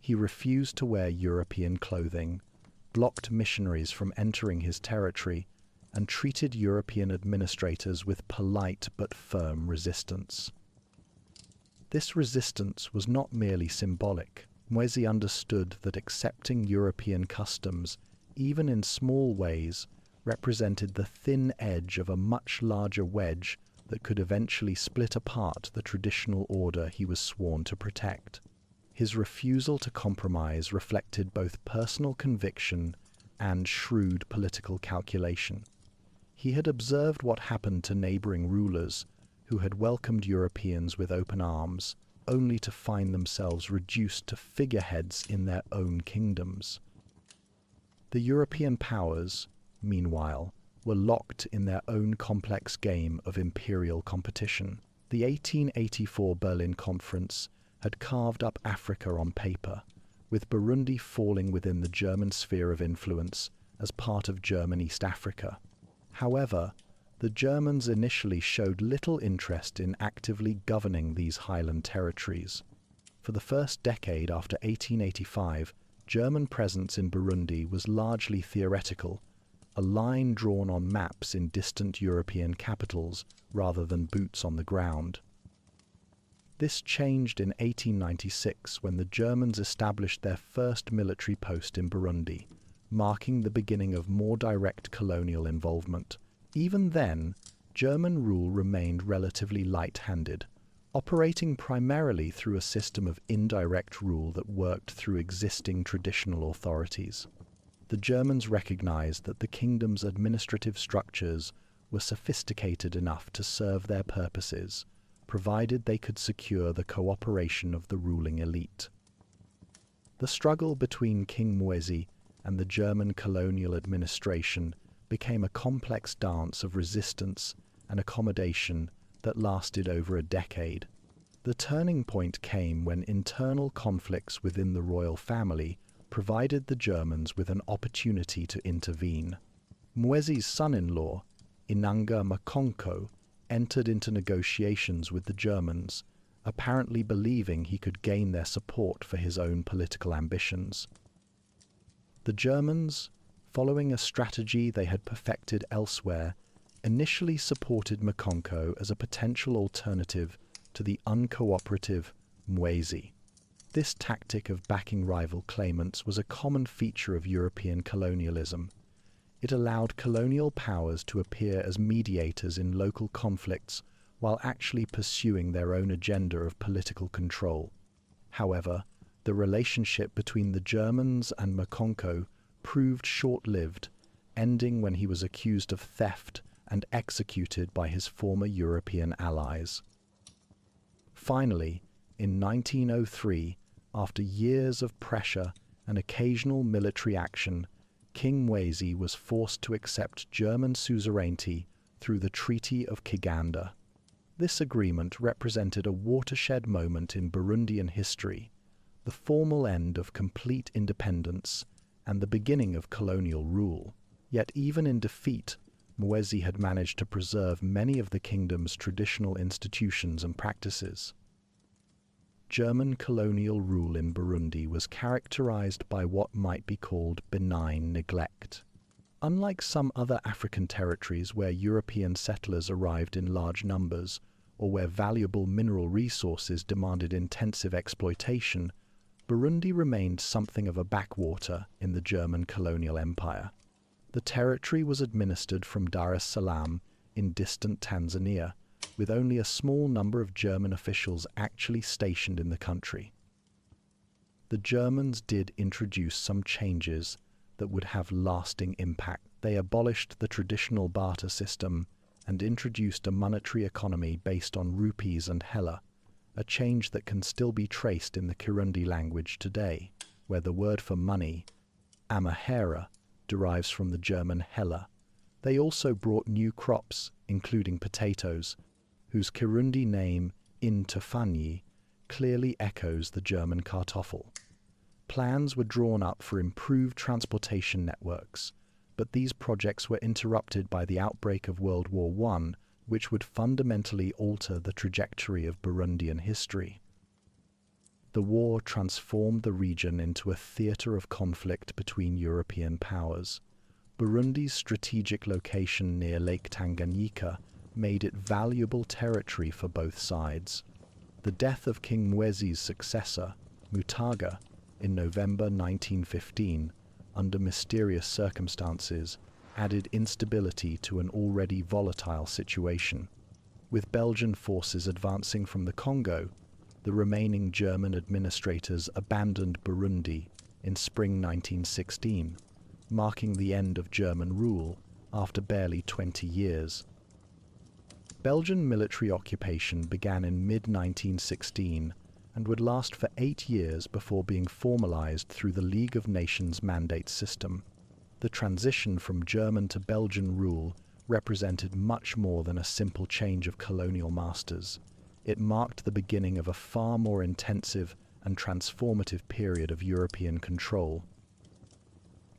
He refused to wear European clothing, blocked missionaries from entering his territory, and treated European administrators with polite but firm resistance. This resistance was not merely symbolic. Mwezi understood that accepting European customs, even in small ways, represented the thin edge of a much larger wedge that could eventually split apart the traditional order he was sworn to protect. His refusal to compromise reflected both personal conviction and shrewd political calculation. He had observed what happened to neighboring rulers who had welcomed Europeans with open arms, only to find themselves reduced to figureheads in their own kingdoms. The European powers, meanwhile, were locked in their own complex game of imperial competition. The 1884 Berlin Conference had carved up Africa on paper, with Burundi falling within the German sphere of influence as part of German East Africa. However, the Germans initially showed little interest in actively governing these highland territories. For the first decade after 1885, German presence in Burundi was largely theoretical, a line drawn on maps in distant European capitals rather than boots on the ground. This changed in 1896 when the Germans established their first military post in Burundi, marking the beginning of more direct colonial involvement. Even then, German rule remained relatively light-handed, operating primarily through a system of indirect rule that worked through existing traditional authorities. The Germans recognized that the kingdom's administrative structures were sophisticated enough to serve their purposes, provided they could secure the cooperation of the ruling elite. The struggle between King Mwezi and the German colonial administration became a complex dance of resistance and accommodation that lasted over a decade. The turning point came when internal conflicts within the royal family provided the Germans with an opportunity to intervene. Mwezi's son-in-law, Inanga Makonko, entered into negotiations with the Germans, apparently believing he could gain their support for his own political ambitions. The Germans, following a strategy they had perfected elsewhere, initially supported Makonko as a potential alternative to the uncooperative Mwezi. This tactic of backing rival claimants was a common feature of European colonialism. It allowed colonial powers to appear as mediators in local conflicts while actually pursuing their own agenda of political control. However, the relationship between the Germans and Makonko proved short-lived, ending when he was accused of theft and executed by his former European allies. Finally, in 1903, after years of pressure and occasional military action, King Mwezi was forced to accept German suzerainty through the Treaty of Kiganda. This agreement represented a watershed moment in Burundian history, the formal end of complete independence and the beginning of colonial rule. Yet even in defeat, Mwezi had managed to preserve many of the kingdom's traditional institutions and practices. German colonial rule in Burundi was characterized by what might be called benign neglect. Unlike some other African territories where European settlers arrived in large numbers, or where valuable mineral resources demanded intensive exploitation, Burundi remained something of a backwater in the German colonial empire. The territory was administered from Dar es Salaam in distant Tanzania, with only a small number of German officials actually stationed in the country. The Germans did introduce some changes that would have lasting impact. They abolished the traditional barter system and introduced a monetary economy based on rupees and hela, a change that can still be traced in the Kirundi language today, where the word for money, amahera, derives from the German hela. They also brought new crops, including potatoes, whose Kirundi name, Intafanyi, clearly echoes the German kartoffel. Plans were drawn up for improved transportation networks, but these projects were interrupted by the outbreak of World War I, which would fundamentally alter the trajectory of Burundian history. The war transformed the region into a theater of conflict between European powers. Burundi's strategic location near Lake Tanganyika made it valuable territory for both sides. The death of King Mwezi's successor, Mutaga, in November 1915, under mysterious circumstances, added instability to an already volatile situation. With Belgian forces advancing from the Congo, the remaining German administrators abandoned Burundi in spring 1916, marking the end of German rule after barely 20 years. Belgian military occupation began in mid-1916 and would last for 8 years before being formalized through the League of Nations mandate system. The transition from German to Belgian rule represented much more than a simple change of colonial masters. It marked the beginning of a far more intensive and transformative period of European control.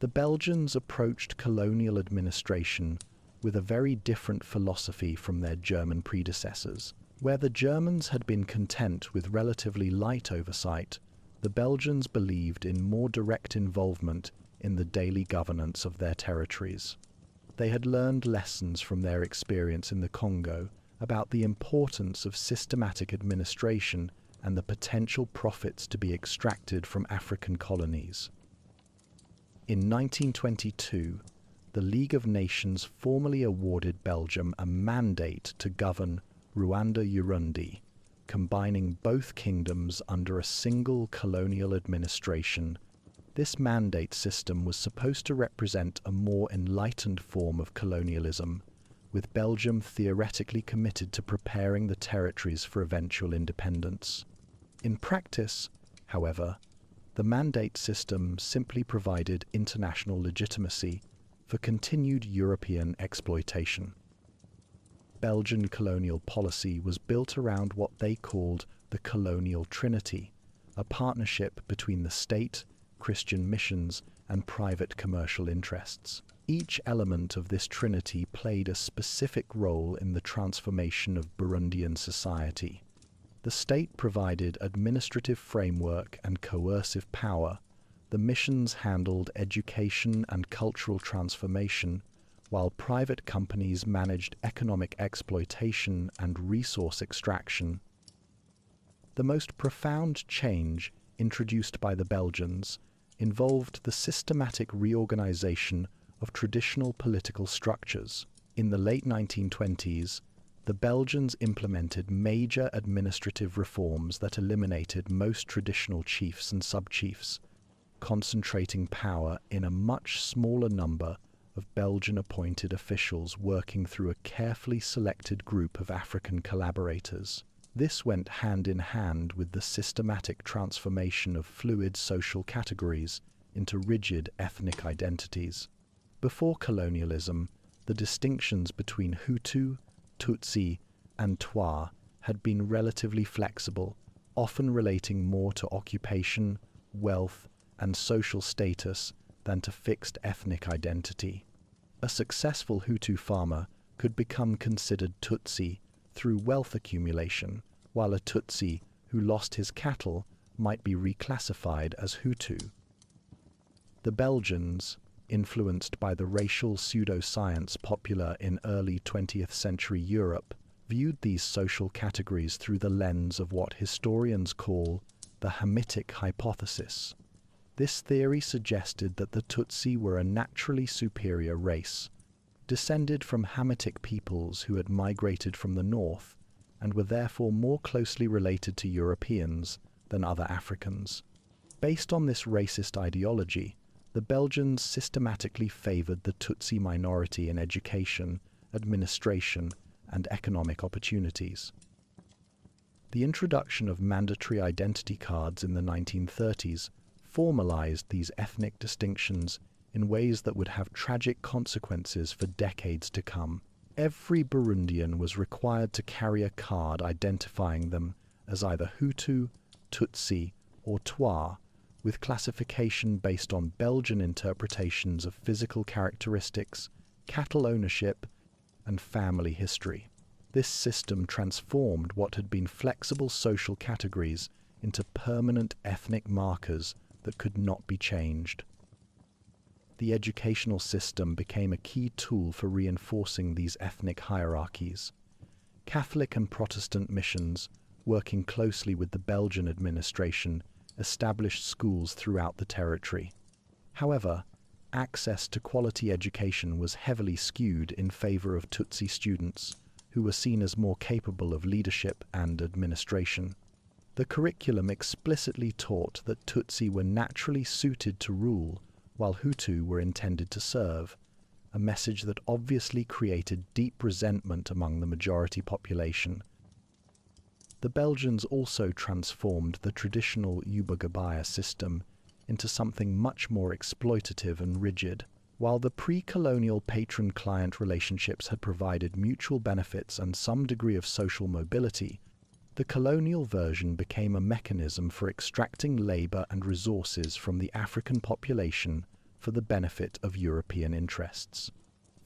The Belgians approached colonial administration with a very different philosophy from their German predecessors. Where the Germans had been content with relatively light oversight, the Belgians believed in more direct involvement in the daily governance of their territories. They had learned lessons from their experience in the Congo about the importance of systematic administration and the potential profits to be extracted from African colonies. In 1922, the League of Nations formally awarded Belgium a mandate to govern Rwanda-Urundi, combining both kingdoms under a single colonial administration. This mandate system was supposed to represent a more enlightened form of colonialism, with Belgium theoretically committed to preparing the territories for eventual independence. In practice, however, the mandate system simply provided international legitimacy for continued European exploitation. Belgian colonial policy was built around what they called the colonial trinity, a partnership between the state, Christian missions, and private commercial interests. Each element of this trinity played a specific role in the transformation of Burundian society. The state provided administrative framework and coercive power. The missions handled education and cultural transformation, while private companies managed economic exploitation and resource extraction. The most profound change introduced by the Belgians involved the systematic reorganization of traditional political structures. In the late 1920s, the Belgians implemented major administrative reforms that eliminated most traditional chiefs and sub-chiefs, concentrating power in a much smaller number of Belgian-appointed officials working through a carefully selected group of African collaborators. This went hand in hand with the systematic transformation of fluid social categories into rigid ethnic identities. Before colonialism, the distinctions between Hutu, Tutsi, and Twa had been relatively flexible, often relating more to occupation, wealth, and social status than to fixed ethnic identity. A successful Hutu farmer could become considered Tutsi through wealth accumulation, while a Tutsi who lost his cattle might be reclassified as Hutu. The Belgians, influenced by the racial pseudoscience popular in early 20th century Europe, viewed these social categories through the lens of what historians call the Hamitic hypothesis. This theory suggested that the Tutsi were a naturally superior race, descended from Hamitic peoples who had migrated from the north and were therefore more closely related to Europeans than other Africans. Based on this racist ideology, the Belgians systematically favored the Tutsi minority in education, administration, and economic opportunities. The introduction of mandatory identity cards in the 1930s formalized these ethnic distinctions in ways that would have tragic consequences for decades to come. Every Burundian was required to carry a card identifying them as either Hutu, Tutsi, or Twa, with classification based on Belgian interpretations of physical characteristics, cattle ownership, and family history. This system transformed what had been flexible social categories into permanent ethnic markers that could not be changed. The educational system became a key tool for reinforcing these ethnic hierarchies. Catholic and Protestant missions, working closely with the Belgian administration, established schools throughout the territory. However, access to quality education was heavily skewed in favor of Tutsi students, who were seen as more capable of leadership and administration. The curriculum explicitly taught that Tutsi were naturally suited to rule, while Hutu were intended to serve, a message that obviously created deep resentment among the majority population. The Belgians also transformed the traditional Ubagabaya system into something much more exploitative and rigid. While the pre-colonial patron-client relationships had provided mutual benefits and some degree of social mobility, the colonial version became a mechanism for extracting labor and resources from the African population for the benefit of European interests.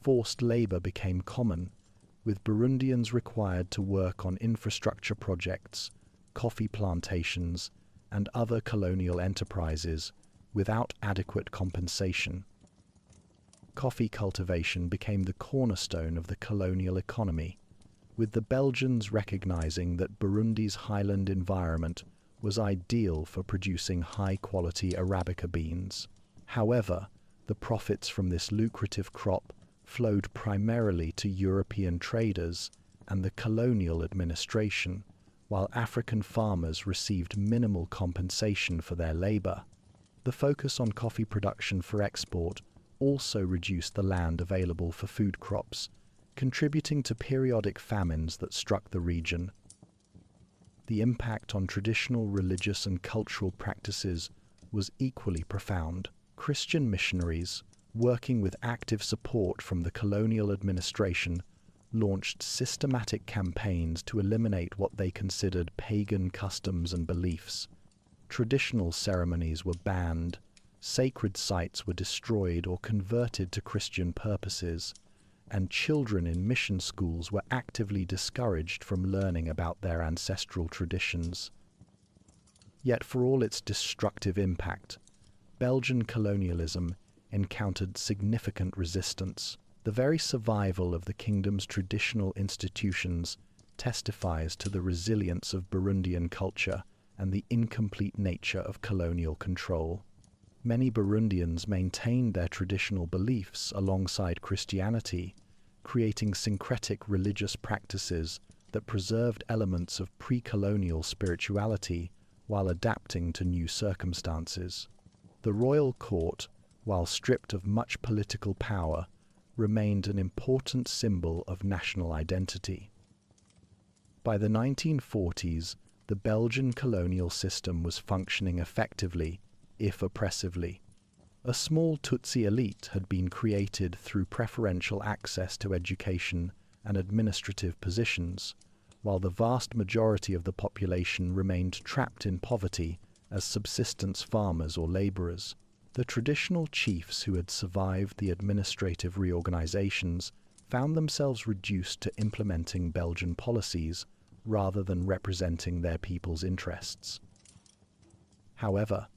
Forced labor became common, with Burundians required to work on infrastructure projects, coffee plantations, and other colonial enterprises without adequate compensation. Coffee cultivation became the cornerstone of the colonial economy, with the Belgians recognizing that Burundi's highland environment was ideal for producing high-quality Arabica beans. However, the profits from this lucrative crop flowed primarily to European traders and the colonial administration, while African farmers received minimal compensation for their labor. The focus on coffee production for export also reduced the land available for food crops, contributing to periodic famines that struck the region. The impact on traditional religious and cultural practices was equally profound. Christian missionaries, working with active support from the colonial administration, launched systematic campaigns to eliminate what they considered pagan customs and beliefs. Traditional ceremonies were banned, Sacred sites were destroyed or converted to Christian purposes, and children in mission schools were actively discouraged from learning about their ancestral traditions. Yet for all its destructive impact, Belgian colonialism encountered significant resistance. The very survival of the kingdom's traditional institutions testifies to the resilience of Burundian culture and the incomplete nature of colonial control. Many Burundians maintained their traditional beliefs alongside Christianity, creating syncretic religious practices that preserved elements of pre-colonial spirituality while adapting to new circumstances. The royal court, while stripped of much political power, remained an important symbol of national identity. By the 1940s, the Belgian colonial system was functioning effectively, if oppressively. A small Tutsi elite had been created through preferential access to education and administrative positions, while the vast majority of the population remained trapped in poverty as subsistence farmers or laborers. The traditional chiefs who had survived the administrative reorganizations found themselves reduced to implementing Belgian policies rather than representing their people's interests. However,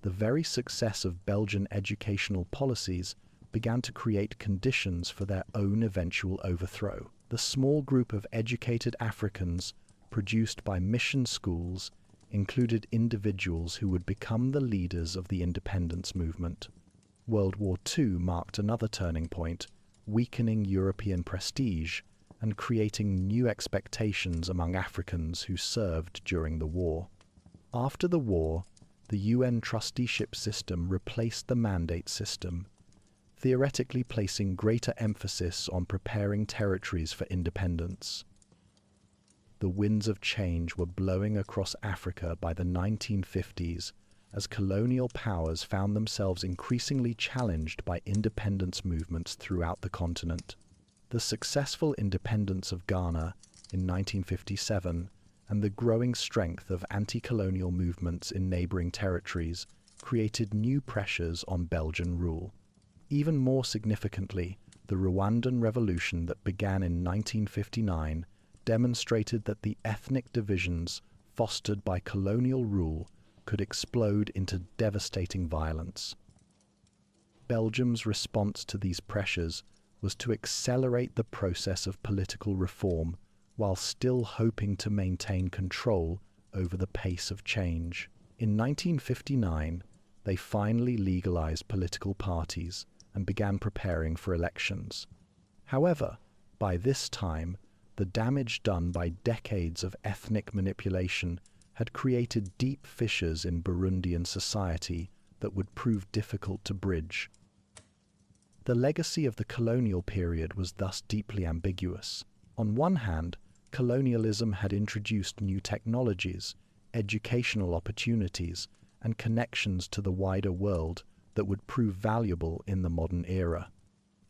the very success of Belgian educational policies began to create conditions for their own eventual overthrow. The small group of educated Africans produced by mission schools included individuals who would become the leaders of the independence movement. World War II marked another turning point, weakening European prestige and creating new expectations among Africans who served during the war. After the war, the UN trusteeship system replaced the mandate system, theoretically placing greater emphasis on preparing territories for independence. The winds of change were blowing across Africa by the 1950s as colonial powers found themselves increasingly challenged by independence movements throughout the continent. The successful independence of Ghana in 1957 and the growing strength of anti-colonial movements in neighboring territories created new pressures on Belgian rule. Even more significantly, the Rwandan Revolution that began in 1959 demonstrated that the ethnic divisions fostered by colonial rule could explode into devastating violence. Belgium's response to these pressures was to accelerate the process of political reform while still hoping to maintain control over the pace of change. In 1959, they finally legalized political parties and began preparing for elections. However, by this time, the damage done by decades of ethnic manipulation had created deep fissures in Burundian society that would prove difficult to bridge. The legacy of the colonial period was thus deeply ambiguous. On one hand, colonialism had introduced new technologies, educational opportunities, and connections to the wider world that would prove valuable in the modern era.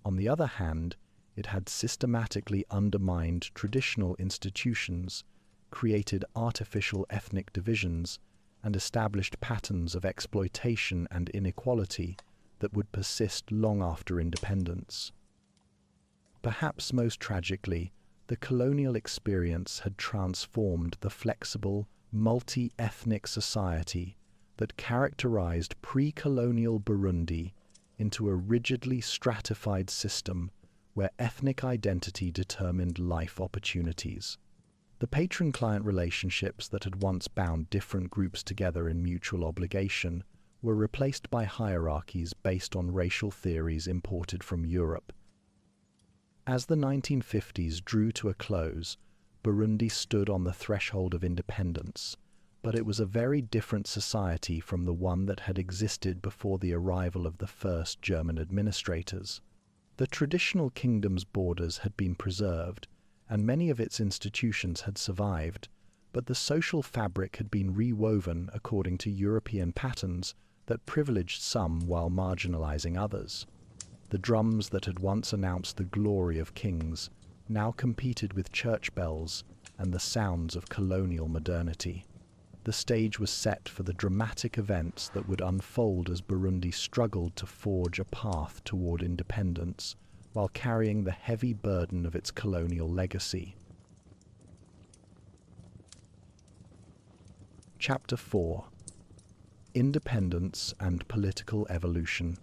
On the other hand, it had systematically undermined traditional institutions, created artificial ethnic divisions, and established patterns of exploitation and inequality that would persist long after independence. Perhaps most tragically, the colonial experience had transformed the flexible, multi-ethnic society that characterized pre-colonial Burundi into a rigidly stratified system where ethnic identity determined life opportunities. The patron-client relationships that had once bound different groups together in mutual obligation were replaced by hierarchies based on racial theories imported from Europe. As the 1950s drew to a close, Burundi stood on the threshold of independence, but it was a very different society from the one that had existed before the arrival of the first German administrators. The traditional kingdom's borders had been preserved, and many of its institutions had survived, but the social fabric had been rewoven according to European patterns that privileged some while marginalizing others. The drums that had once announced the glory of kings now competed with church bells and the sounds of colonial modernity. The stage was set for the dramatic events that would unfold as Burundi struggled to forge a path toward independence while carrying the heavy burden of its colonial legacy. Chapter 4: Independence and Political Evolution.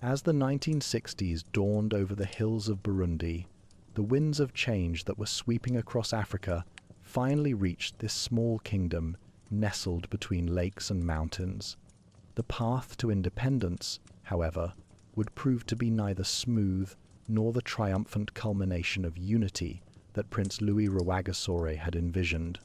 As the 1960s dawned over the hills of Burundi, the winds of change that were sweeping across Africa finally reached this small kingdom nestled between lakes and mountains. The path to independence, however, would prove to be neither smooth nor the triumphant culmination of unity that Prince Louis Rwagasore had envisioned.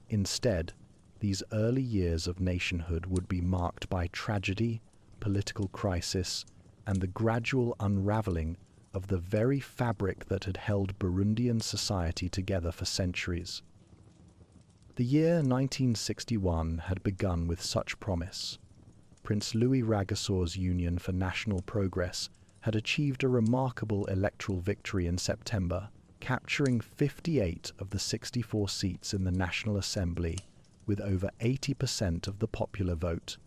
Instead, these early years of nationhood would be marked by tragedy, political crisis, and the gradual unraveling of the very fabric that had held Burundian society together for centuries. The year 1961 had begun with such promise. Prince Louis Rwagasore's Union for National Progress had achieved a remarkable electoral victory in September, capturing 58 of the 64 seats in the National Assembly, with over 80% of the popular vote.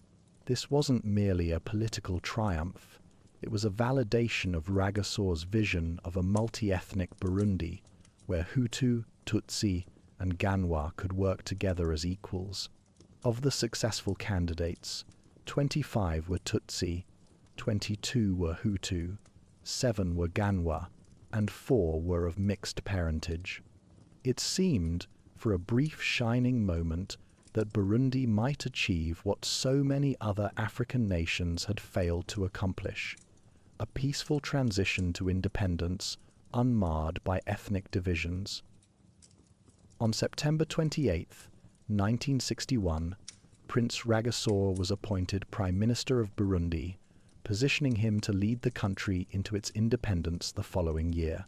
This wasn't merely a political triumph. It was a validation of Rwagasore's vision of a multi-ethnic Burundi, where Hutu, Tutsi, and Ganwa could work together as equals. Of the successful candidates, 25 were Tutsi, 22 were Hutu, 7 were Ganwa, and 4 were of mixed parentage. It seemed, for a brief shining moment, that Burundi might achieve what so many other African nations had failed to accomplish: a peaceful transition to independence, unmarred by ethnic divisions. On September 28, 1961, Prince Rwagasore was appointed Prime Minister of Burundi, positioning him to lead the country into its independence the following year.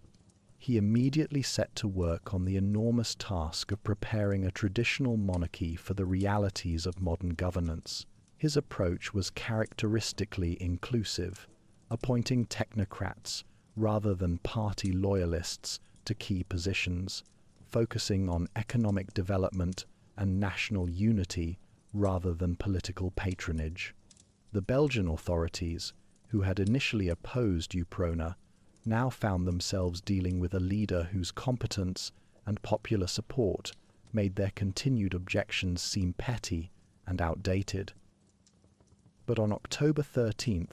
He immediately set to work on the enormous task of preparing a traditional monarchy for the realities of modern governance. His approach was characteristically inclusive, appointing technocrats rather than party loyalists to key positions, focusing on economic development and national unity rather than political patronage. The Belgian authorities, who had initially opposed UPRONA, now found themselves dealing with a leader whose competence and popular support made their continued objections seem petty and outdated. But on October 13,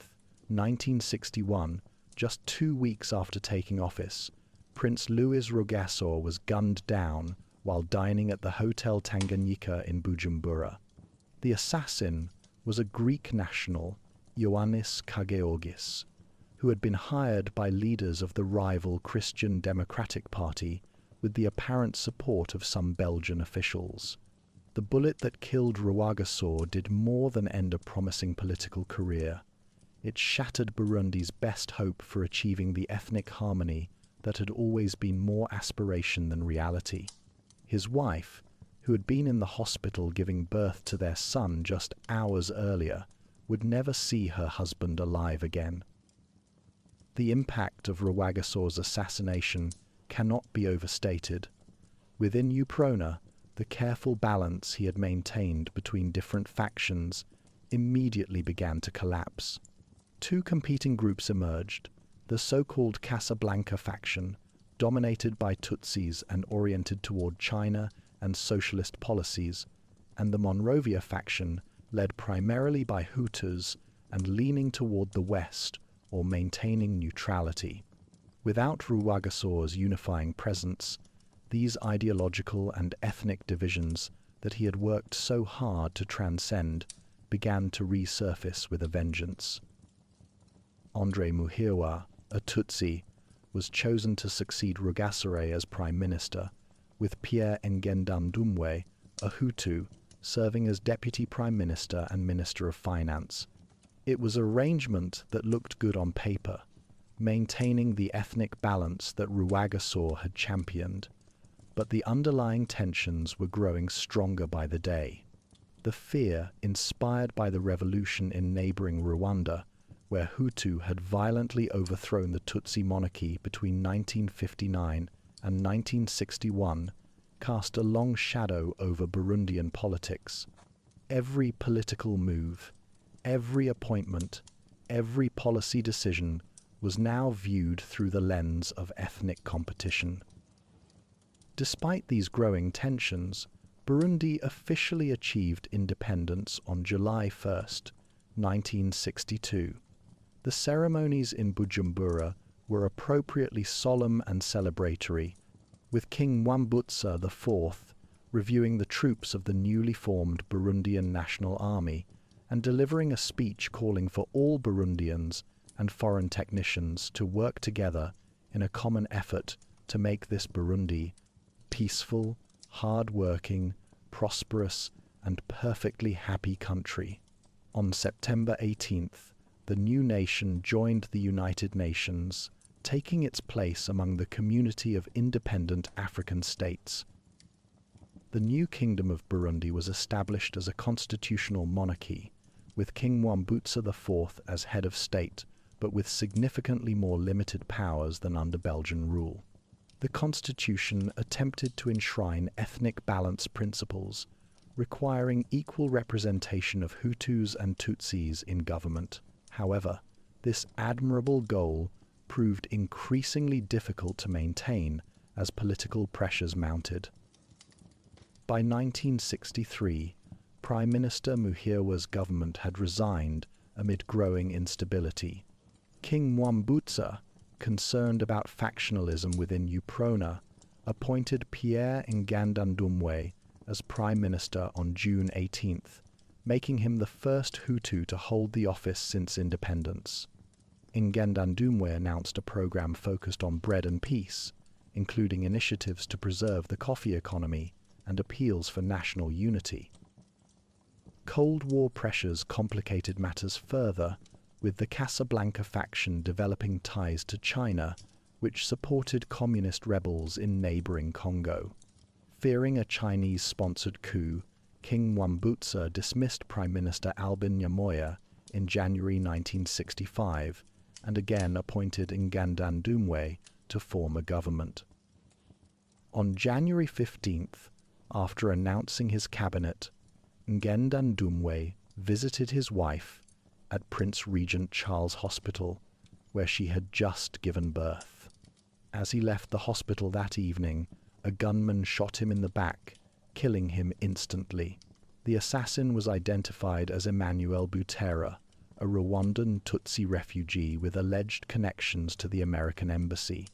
1961, just 2 weeks after taking office, Prince Louis Rwagasore was gunned down while dining at the Hotel Tanganyika in Bujumbura. The assassin was a Greek national, Ioannis Kageorgis, who had been hired by leaders of the rival Christian Democratic Party with the apparent support of some Belgian officials. The bullet that killed Rwagasore did more than end a promising political career. It shattered Burundi's best hope for achieving the ethnic harmony that had always been more aspiration than reality. His wife, who had been in the hospital giving birth to their son just hours earlier, would never see her husband alive again. The impact of Rwagasore's assassination cannot be overstated. Within UPRONA, the careful balance he had maintained between different factions immediately began to collapse. Two competing groups emerged: the so-called Casablanca faction, dominated by Tutsis and oriented toward China and socialist policies, and the Monrovia faction, led primarily by Hutus and leaning toward the West or maintaining neutrality. Without Rwagasore's unifying presence, these ideological and ethnic divisions that he had worked so hard to transcend began to resurface with a vengeance. André Muhirwa, a Tutsi, was chosen to succeed Rwagasore as Prime Minister, with Pierre Nkurunziza, a Hutu, serving as Deputy Prime Minister and Minister of Finance. It was an arrangement that looked good on paper, maintaining the ethnic balance that Rwagasore had championed, but the underlying tensions were growing stronger by the day. The fear inspired by the revolution in neighboring Rwanda, where Hutu had violently overthrown the Tutsi monarchy between 1959 and 1961, cast a long shadow over Burundian politics. Every political move, every appointment, every policy decision was now viewed through the lens of ethnic competition. Despite these growing tensions, Burundi officially achieved independence on July 1, 1962. The ceremonies in Bujumbura were appropriately solemn and celebratory, with King Mwambutsa IV reviewing the troops of the newly formed Burundian National Army and delivering a speech calling for all Burundians and foreign technicians to work together in a common effort to make this Burundi peaceful, hard-working, prosperous, and perfectly happy country. On September 18th, the new nation joined the United Nations, taking its place among the community of independent African states. The new Kingdom of Burundi was established as a constitutional monarchy, with King Mwambutsa IV as head of state, but with significantly more limited powers than under Belgian rule. The constitution attempted to enshrine ethnic balance principles, requiring equal representation of Hutus and Tutsis in government. However, this admirable goal proved increasingly difficult to maintain as political pressures mounted. By 1963, Prime Minister Muhirwa's government had resigned amid growing instability. King Mwambutsa, concerned about factionalism within UPRONA, appointed Pierre Nkurunziza as Prime Minister on June 18th, making him the first Hutu to hold the office since independence. Nkurunziza announced a program focused on bread and peace, including initiatives to preserve the coffee economy and appeals for national unity. Cold War pressures complicated matters further, with the Casablanca faction developing ties to China, which supported communist rebels in neighboring Congo. Fearing a Chinese-sponsored coup, King Mwambutsa dismissed Prime Minister Albin Nyamoya in January 1965 and again appointed Nkurunziza to form a government. On January 15th, after announcing his cabinet, Nkurunziza visited his wife at Prince Regent Charles Hospital, where she had just given birth. As he left the hospital that evening, a gunman shot him in the back, killing him instantly. The assassin was identified as Emmanuel Butera, a Rwandan Tutsi refugee with alleged connections to the American embassy.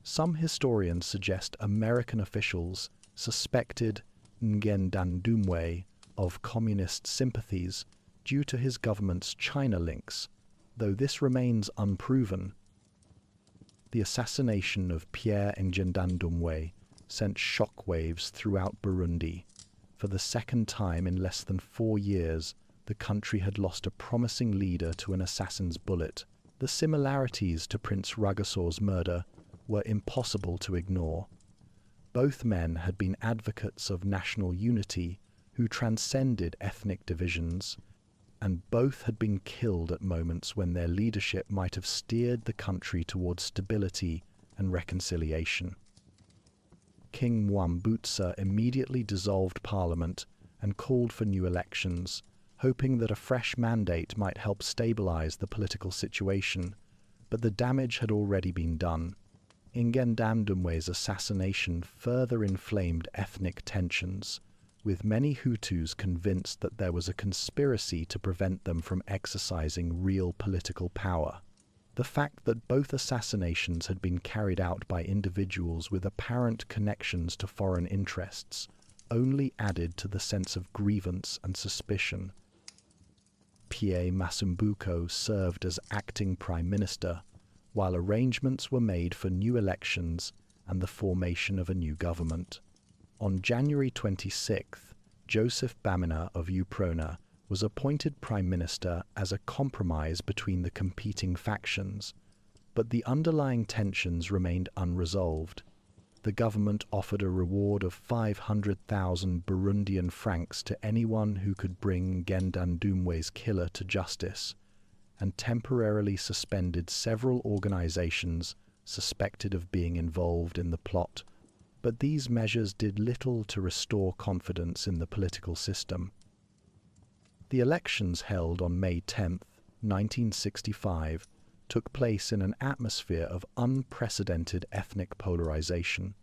Some historians suggest American officials suspected Nkurunziza of communist sympathies due to his government's China links, though this remains unproven. The assassination of Pierre Nkurunziza sent shockwaves throughout Burundi. For the second time in less than 4 years, the country had lost a promising leader to an assassin's bullet. The similarities to Prince Rwagason's murder were impossible to ignore. Both men had been advocates of national unity who transcended ethnic divisions, and both had been killed at moments when their leadership might have steered the country towards stability and reconciliation. King Mwambutsa immediately dissolved parliament and called for new elections, hoping that a fresh mandate might help stabilize the political situation, but the damage had already been done. Nkurunziza's assassination further inflamed ethnic tensions, with many Hutus convinced that there was a conspiracy to prevent them from exercising real political power. The fact that both assassinations had been carried out by individuals with apparent connections to foreign interests only added to the sense of grievance and suspicion. Pierre Masumbuko served as acting prime minister, while arrangements were made for new elections and the formation of a new government. On January 26th, Joseph Bamina of UPRONA was appointed prime minister as a compromise between the competing factions, but the underlying tensions remained unresolved. The government offered a reward of 500,000 Burundian francs to anyone who could bring Nkurunziza's killer to justice, and temporarily suspended several organizations suspected of being involved in the plot. but these measures did little to restore confidence in the political system. The elections held on May 10, 1965, took place in an atmosphere of unprecedented ethnic polarization.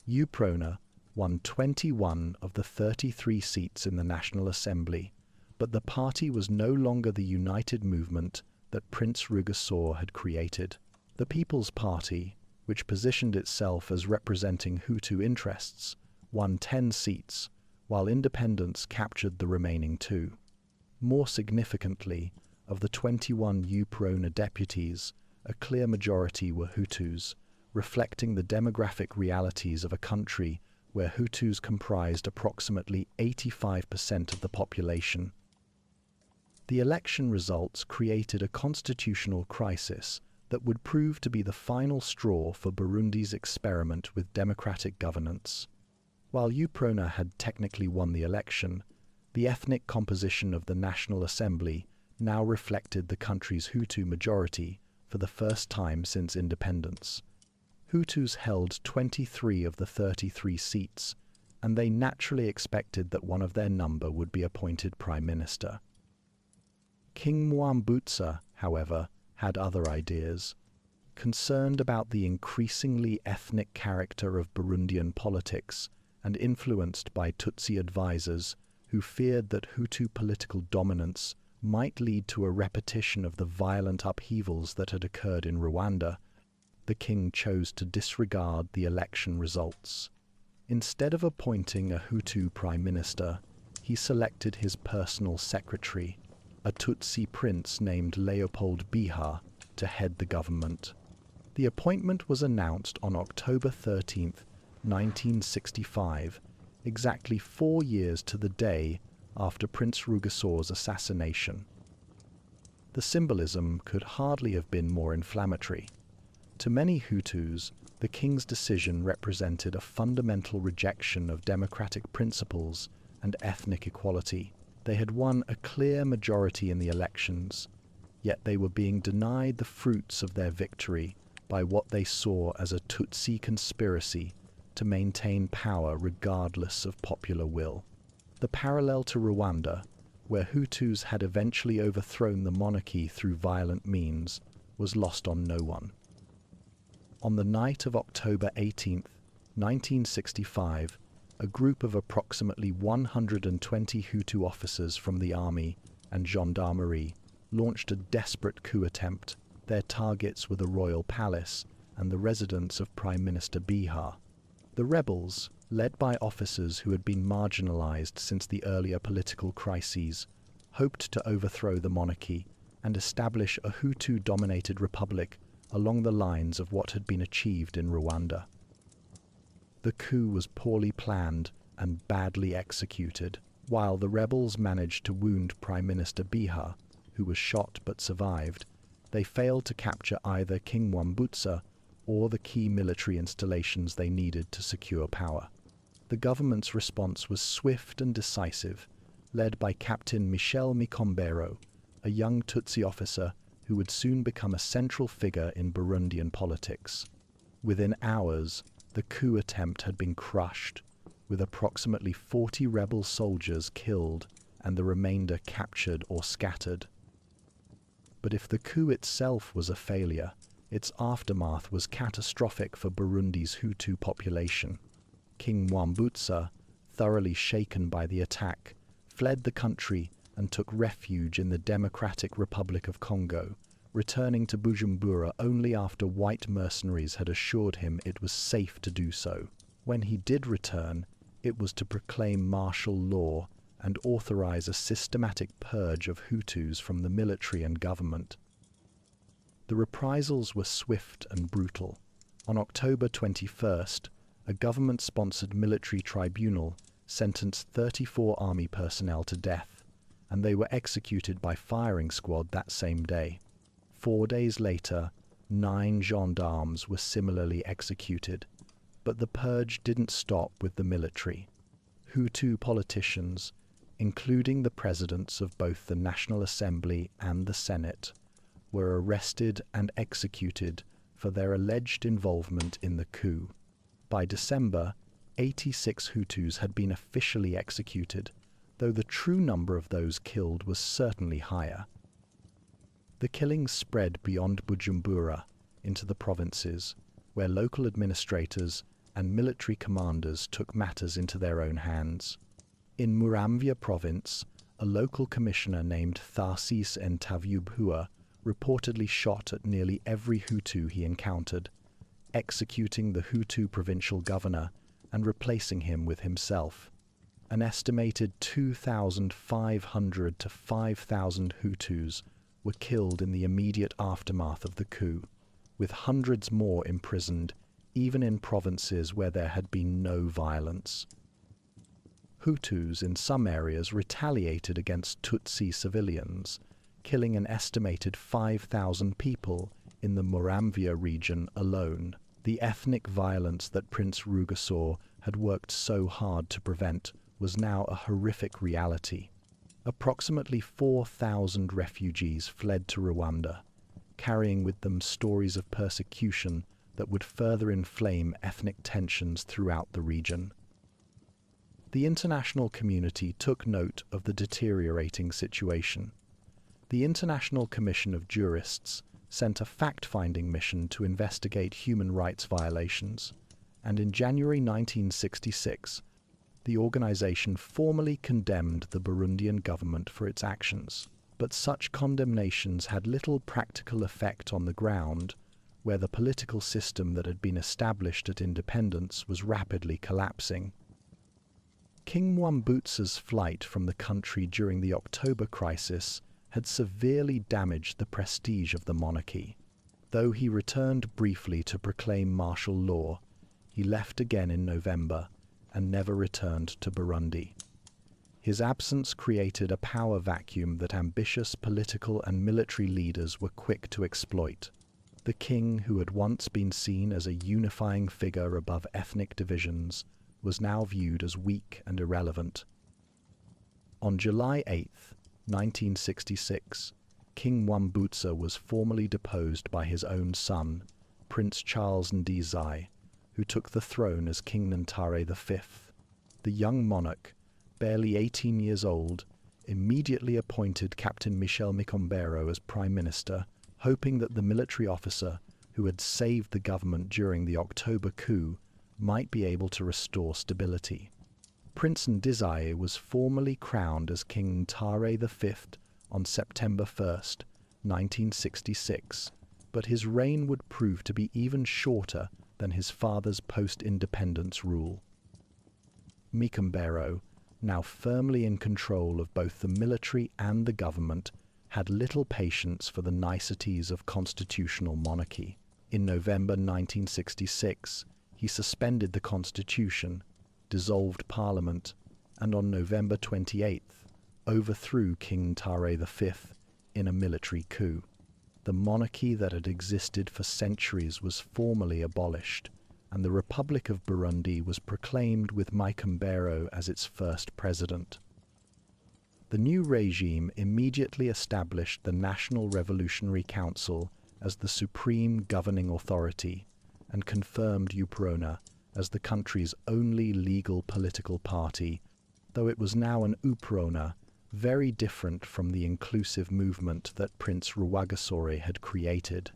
UPRONA won 21 of the 33 seats in the National Assembly, but the party was no longer the united movement that Prince Rwagasore had created. The People's Party, which positioned itself as representing Hutu interests, won 10 seats, while independents captured the remaining 2. More significantly, of the 21 UPRONA deputies, a clear majority were Hutus, reflecting the demographic realities of a country where Hutus comprised approximately 85% of the population. The election results created a constitutional crisis that would prove to be the final straw for Burundi's experiment with democratic governance. While UPRONA had technically won the election, the ethnic composition of the National Assembly now reflected the country's Hutu majority for the first time since independence. Hutus held 23 of the 33 seats, and they naturally expected that one of their number would be appointed prime minister. King Mwambutsa, however, had other ideas. Concerned about the increasingly ethnic character of Burundian politics and influenced by Tutsi advisors who feared that Hutu political dominance might lead to a repetition of the violent upheavals that had occurred in Rwanda, the king chose to disregard the election results. Instead of appointing a Hutu prime minister, he selected his personal secretary, a Tutsi prince named Leopold Biha, to head the government. The appointment was announced on October 13, 1965, exactly 4 years to the day after Prince Rwagasore's assassination. The symbolism could hardly have been more inflammatory. To many Hutus, the king's decision represented a fundamental rejection of democratic principles and ethnic equality. They had won a clear majority in the elections, yet they were being denied the fruits of their victory by what they saw as a Tutsi conspiracy to maintain power regardless of popular will. The parallel to Rwanda, where Hutus had eventually overthrown the monarchy through violent means, was lost on no one. On the night of October 18, 1965, a group of approximately 120 Hutu officers from the army and gendarmerie launched a desperate coup attempt. Their targets were the royal palace and the residence of Prime Minister Biha. The rebels, led by officers who had been marginalized since the earlier political crises, hoped to overthrow the monarchy and establish a Hutu-dominated republic along the lines of what had been achieved in Rwanda. The coup was poorly planned and badly executed. While the rebels managed to wound Prime Minister Biha, who was shot but survived, they failed to capture either King Mwambutsa or the key military installations they needed to secure power. The government's response was swift and decisive, led by Captain Michel Mikombero, a young Tutsi officer who would soon become a central figure in Burundian politics. Within hours, the coup attempt had been crushed, with approximately 40 rebel soldiers killed and the remainder captured or scattered. But if the coup itself was a failure, its aftermath was catastrophic for Burundi's Hutu population. King Mwambutsa, thoroughly shaken by the attack, fled the country and took refuge in the Democratic Republic of Congo, returning to Bujumbura only after white mercenaries had assured him it was safe to do so. When he did return, it was to proclaim martial law and authorize a systematic purge of Hutus from the military and government. The reprisals were swift and brutal. On October 21st, a government-sponsored military tribunal sentenced 34 army personnel to death, and they were executed by firing squad that same day. 4 days later, 9 gendarmes were similarly executed, but the purge didn't stop with the military. Hutu politicians, including the presidents of both the National Assembly and the Senate, were arrested and executed for their alleged involvement in the coup. By December, 86 Hutus had been officially executed, though the true number of those killed was certainly higher. The killings spread beyond Bujumbura into the provinces, where local administrators and military commanders took matters into their own hands. In Muramvya province, a local commissioner named Tharsis Ntavubhua reportedly shot at nearly every Hutu he encountered, executing the Hutu provincial governor and replacing him with himself. An estimated 2,500 to 5,000 Hutus were killed in the immediate aftermath of the coup, with hundreds more imprisoned, even in provinces where there had been no violence. Hutus in some areas retaliated against Tutsi civilians, killing an estimated 5,000 people in the Muramvya region alone. The ethnic violence that Prince Rwagasore had worked so hard to prevent was now a horrific reality. Approximately 4,000 refugees fled to Rwanda, carrying with them stories of persecution that would further inflame ethnic tensions throughout the region. The international community took note of the deteriorating situation. The International Commission of Jurists sent a fact-finding mission to investigate human rights violations, and in January 1966, the organization formally condemned the Burundian government for its actions. But such condemnations had little practical effect on the ground, where the political system that had been established at independence was rapidly collapsing. King Mwambutsa's flight from the country during the October crisis had severely damaged the prestige of the monarchy. Though he returned briefly to proclaim martial law, he left again in November and never returned to Burundi. His absence created a power vacuum that ambitious political and military leaders were quick to exploit. The king, who had once been seen as a unifying figure above ethnic divisions, was now viewed as weak and irrelevant. On July 8, 1966, King Mwambutsa was formally deposed by his own son, Prince Charles Ndadaye, who took the throne as King Ndadaye V. The young monarch, barely 18 years old, immediately appointed Captain Michel Mikombero as Prime Minister, hoping that the military officer who had saved the government during the October coup might be able to restore stability. Prince Ndadaye was formally crowned as King Ndadaye V on September 1, 1966, but his reign would prove to be even shorter than his father's post-independence rule. Mikombero, now firmly in control of both the military and the government, had little patience for the niceties of constitutional monarchy. In November 1966, he suspended the constitution, dissolved parliament, and on November 28th, overthrew King Ndadaye V in a military coup. The monarchy that had existed for centuries was formally abolished, and the Republic of Burundi was proclaimed with Mikombero as its first president. The new regime immediately established the National Revolutionary Council as the supreme governing authority and confirmed UPRONA as the country's only legal political party, though it was now an UPRONA very different from the inclusive movement that Prince Rwagasore had created.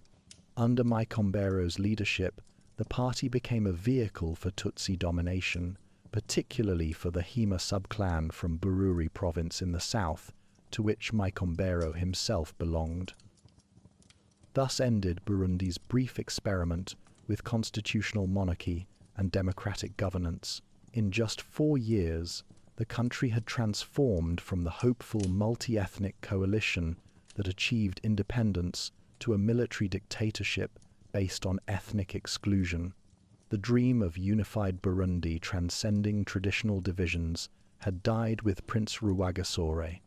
Under Mikombero's leadership, the party became a vehicle for Tutsi domination, particularly for the Hima subclan from Bururi province in the south, to which Mikombero himself belonged. Thus ended Burundi's brief experiment with constitutional monarchy and democratic governance. In just 4 years, the country had transformed from the hopeful multi-ethnic coalition that achieved independence to a military dictatorship based on ethnic exclusion. The dream of unified Burundi transcending traditional divisions had died with Prince Rwagasore,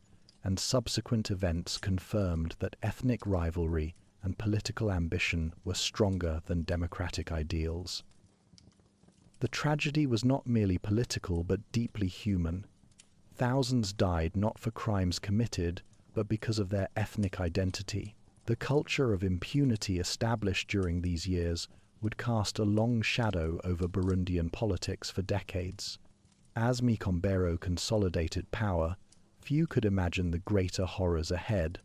and subsequent events confirmed that ethnic rivalry and political ambition were stronger than democratic ideals. The tragedy was not merely political but deeply human. Thousands died not for crimes committed, but because of their ethnic identity. The culture of impunity established during these years would cast a long shadow over Burundian politics for decades. As Micombero consolidated power, few could imagine the greater horrors ahead: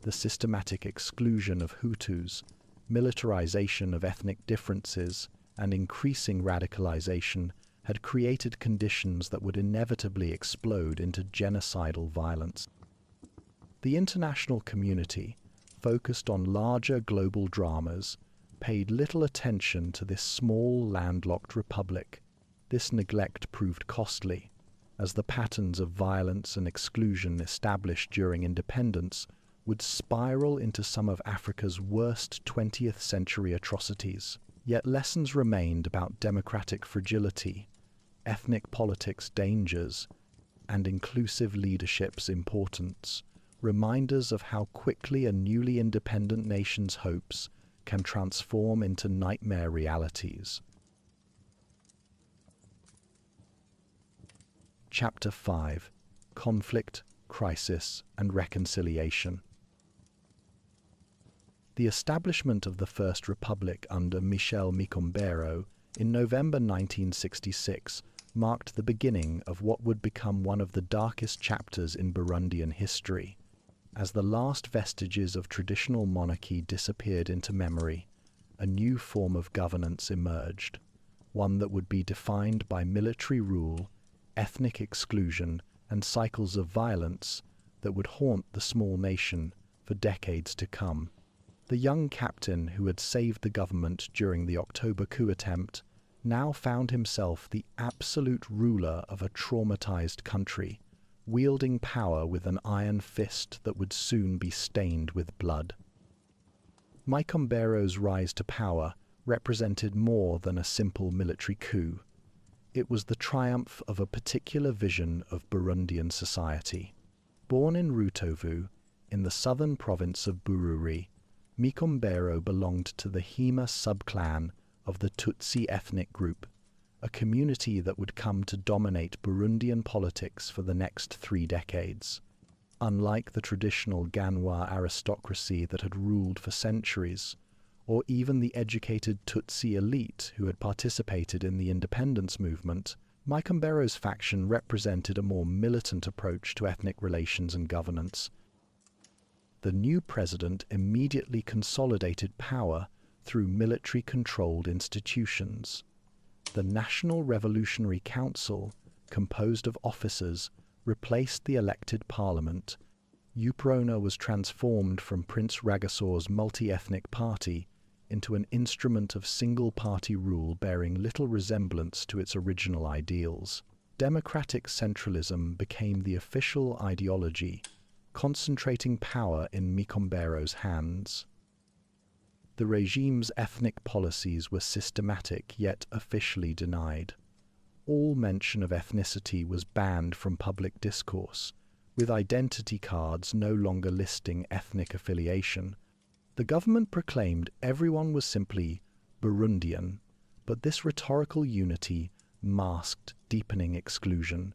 the systematic exclusion of Hutus, militarization of ethnic differences, and increasing radicalization had created conditions that would inevitably explode into genocidal violence. The international community, focused on larger global dramas, paid little attention to this small landlocked republic. This neglect proved costly, as the patterns of violence and exclusion established during independence would spiral into some of Africa's worst 20th century atrocities. Yet lessons remained about democratic fragility, ethnic politics' dangers, and inclusive leadership's importance, reminders of how quickly a newly independent nation's hopes can transform into nightmare realities. Chapter 5: Conflict, Crisis, and Reconciliation. The establishment of the First Republic under Michel Micombero in November 1966 marked the beginning of what would become one of the darkest chapters in Burundian history. As the last vestiges of traditional monarchy disappeared into memory, a new form of governance emerged, one that would be defined by military rule, ethnic exclusion, and cycles of violence that would haunt the small nation for decades to come. The young captain who had saved the government during the October coup attempt now found himself the absolute ruler of a traumatized country, wielding power with an iron fist that would soon be stained with blood. Micombero's rise to power represented more than a simple military coup. It was the triumph of a particular vision of Burundian society. Born in Rutovu, in the southern province of Bururi, Micombero belonged to the Hima subclan of the Tutsi ethnic group, a community that would come to dominate Burundian politics for the next 3 decades. Unlike the traditional Ganwa aristocracy that had ruled for centuries, or even the educated Tutsi elite who had participated in the independence movement, Micombero's faction represented a more militant approach to ethnic relations and governance. The new president immediately consolidated power through military-controlled institutions. The National Revolutionary Council, composed of officers, replaced the elected parliament. UPRONA was transformed from Prince Rwagasaw's multi-ethnic party into an instrument of single-party rule bearing little resemblance to its original ideals. Democratic centralism became the official ideology, concentrating power in Micombero's hands. The regime's ethnic policies were systematic yet officially denied. All mention of ethnicity was banned from public discourse, with identity cards no longer listing ethnic affiliation. The government proclaimed everyone was simply Burundian, but this rhetorical unity masked deepening exclusion.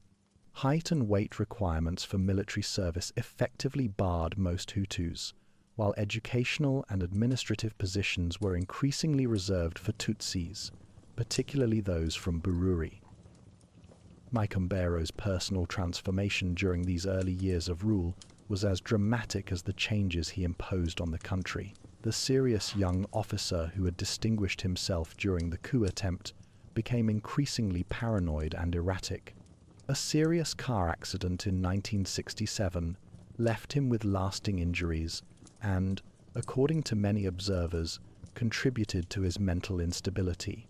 Height and weight requirements for military service effectively barred most Hutus, while educational and administrative positions were increasingly reserved for Tutsis, particularly those from Bururi. Micombero's personal transformation during these early years of rule was as dramatic as the changes he imposed on the country. The serious young officer who had distinguished himself during the coup attempt became increasingly paranoid and erratic. A serious car accident in 1967 left him with lasting injuries and, according to many observers, contributed to his mental instability.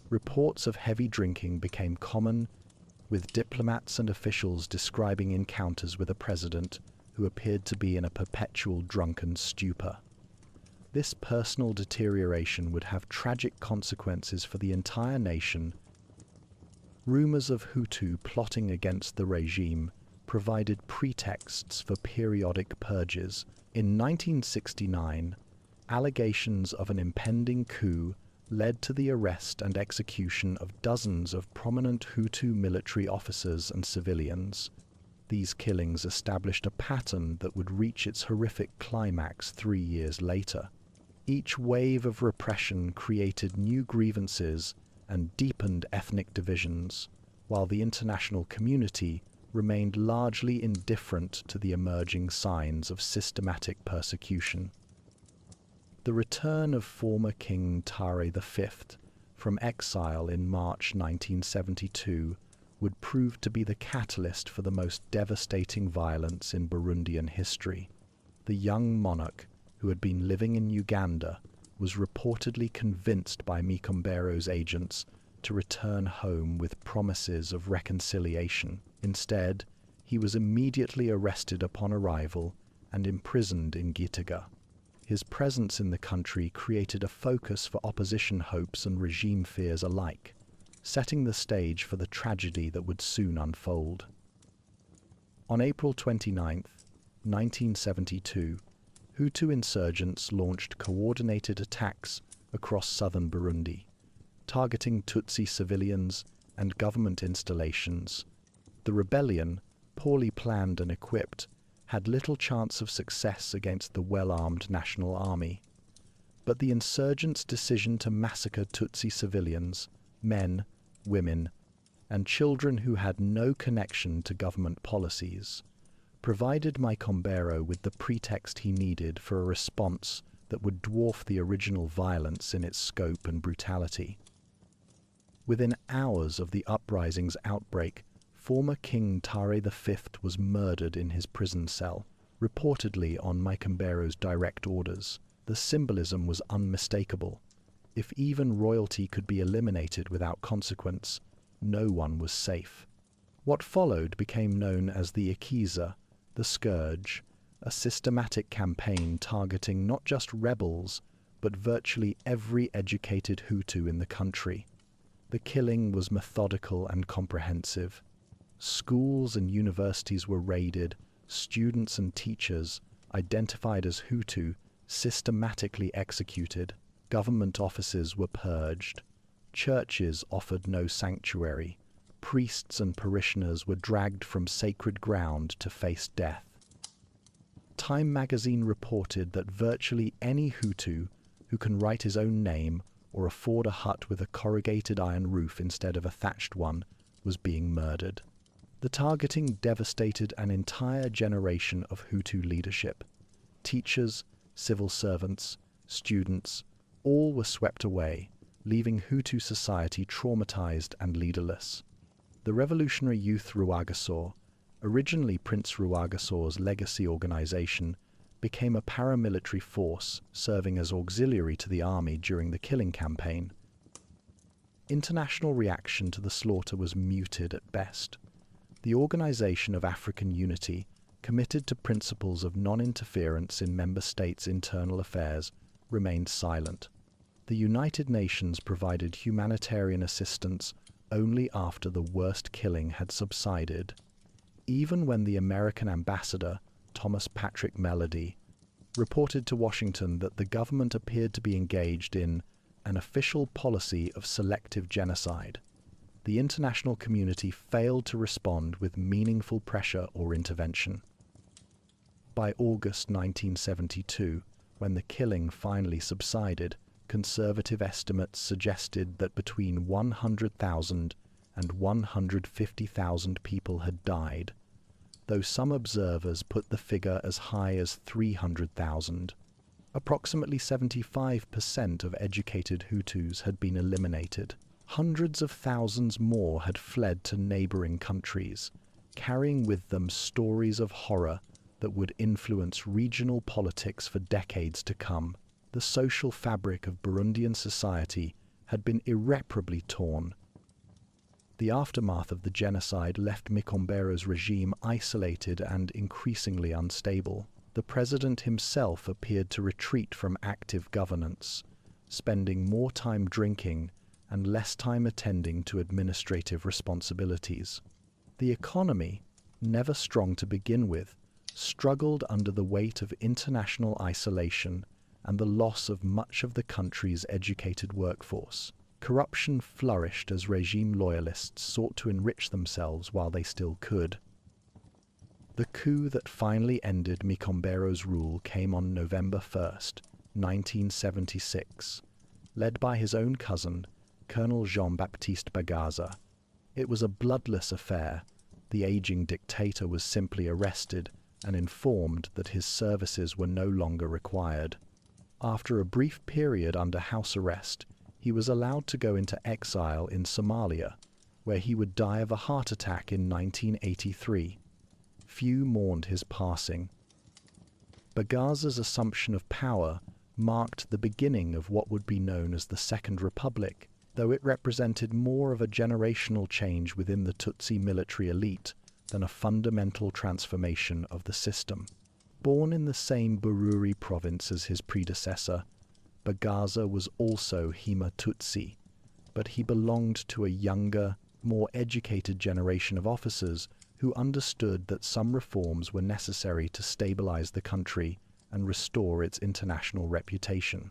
Reports of heavy drinking became common, with diplomats and officials describing encounters with a president who appeared to be in a perpetual drunken stupor. This personal deterioration would have tragic consequences for the entire nation. Rumors of Hutu plotting against the regime provided pretexts for periodic purges. In 1969, allegations of an impending coup led to the arrest and execution of dozens of prominent Hutu military officers and civilians. These killings established a pattern that would reach its horrific climax 3 years later. Each wave of repression created new grievances and deepened ethnic divisions, while the international community remained largely indifferent to the emerging signs of systematic persecution. The return of former King Ndadaye V from exile in March 1972 would prove to be the catalyst for the most devastating violence in Burundian history. The young monarch, who had been living in Uganda, was reportedly convinced by Micombero's agents to return home with promises of reconciliation. Instead, he was immediately arrested upon arrival and imprisoned in Gitega. His presence in the country created a focus for opposition hopes and regime fears alike, setting the stage for the tragedy that would soon unfold. On April 29, 1972, Hutu insurgents launched coordinated attacks across southern Burundi, targeting Tutsi civilians and government installations. The rebellion, poorly planned and equipped, had little chance of success against the well-armed National Army. But the insurgents' decision to massacre Tutsi civilians, men, women, and children who had no connection to government policies, provided Micombeiro with the pretext he needed for a response that would dwarf the original violence in its scope and brutality. Within hours of the uprising's outbreak, former King Ndadaye V was murdered in his prison cell, reportedly on Micombeiro's direct orders. The symbolism was unmistakable. If even royalty could be eliminated without consequence, no one was safe. What followed became known as the Ikiza, the Scourge, a systematic campaign targeting not just rebels, but virtually every educated Hutu in the country. The killing was methodical and comprehensive. Schools and universities were raided, students and teachers, identified as Hutu, systematically executed, government offices were purged, churches offered no sanctuary, priests and parishioners were dragged from sacred ground to face death. Time magazine reported that virtually any Hutu who can write his own name or afford a hut with a corrugated iron roof instead of a thatched one was being murdered. The targeting devastated an entire generation of Hutu leadership. Teachers, civil servants, students, all were swept away, leaving Hutu society traumatized and leaderless. The Revolutionary Youth Rwagasore, originally Prince Rwagasore's legacy organization, became a paramilitary force serving as auxiliary to the army during the killing campaign. International reaction to the slaughter was muted at best. The Organization of African Unity, committed to principles of non-interference in member states' internal affairs, remained silent. The United Nations provided humanitarian assistance only after the worst killing had subsided. Even when the American ambassador, Thomas Patrick Melody, reported to Washington that the government appeared to be engaged in an official policy of selective genocide, the international community failed to respond with meaningful pressure or intervention. By August 1972, when the killing finally subsided, conservative estimates suggested that between 100,000 and 150,000 people had died, though some observers put the figure as high as 300,000. Approximately 75% of educated Hutus had been eliminated. Hundreds of thousands more had fled to neighboring countries, carrying with them stories of horror that would influence regional politics for decades to come. The social fabric of Burundian society had been irreparably torn. The aftermath of the genocide left Micombeiro's regime isolated and increasingly unstable. The president himself appeared to retreat from active governance, spending more time drinking and less time attending to administrative responsibilities. The economy, never strong to begin with, struggled under the weight of international isolation and the loss of much of the country's educated workforce. Corruption flourished as regime loyalists sought to enrich themselves while they still could. The coup that finally ended Micombeiro's rule came on November 1st, 1976, led by his own cousin, Colonel Jean-Baptiste Bagaza. It was a bloodless affair. The aging dictator was simply arrested and informed that his services were no longer required. After a brief period under house arrest, he was allowed to go into exile in Somalia, where he would die of a heart attack in 1983. Few mourned his passing. Bagaza's assumption of power marked the beginning of what would be known as the Second Republic, though it represented more of a generational change within the Tutsi military elite than a fundamental transformation of the system. Born in the same Bururi province as his predecessor, Bagaza was also Hima Tutsi, but he belonged to a younger, more educated generation of officers who understood that some reforms were necessary to stabilize the country and restore its international reputation.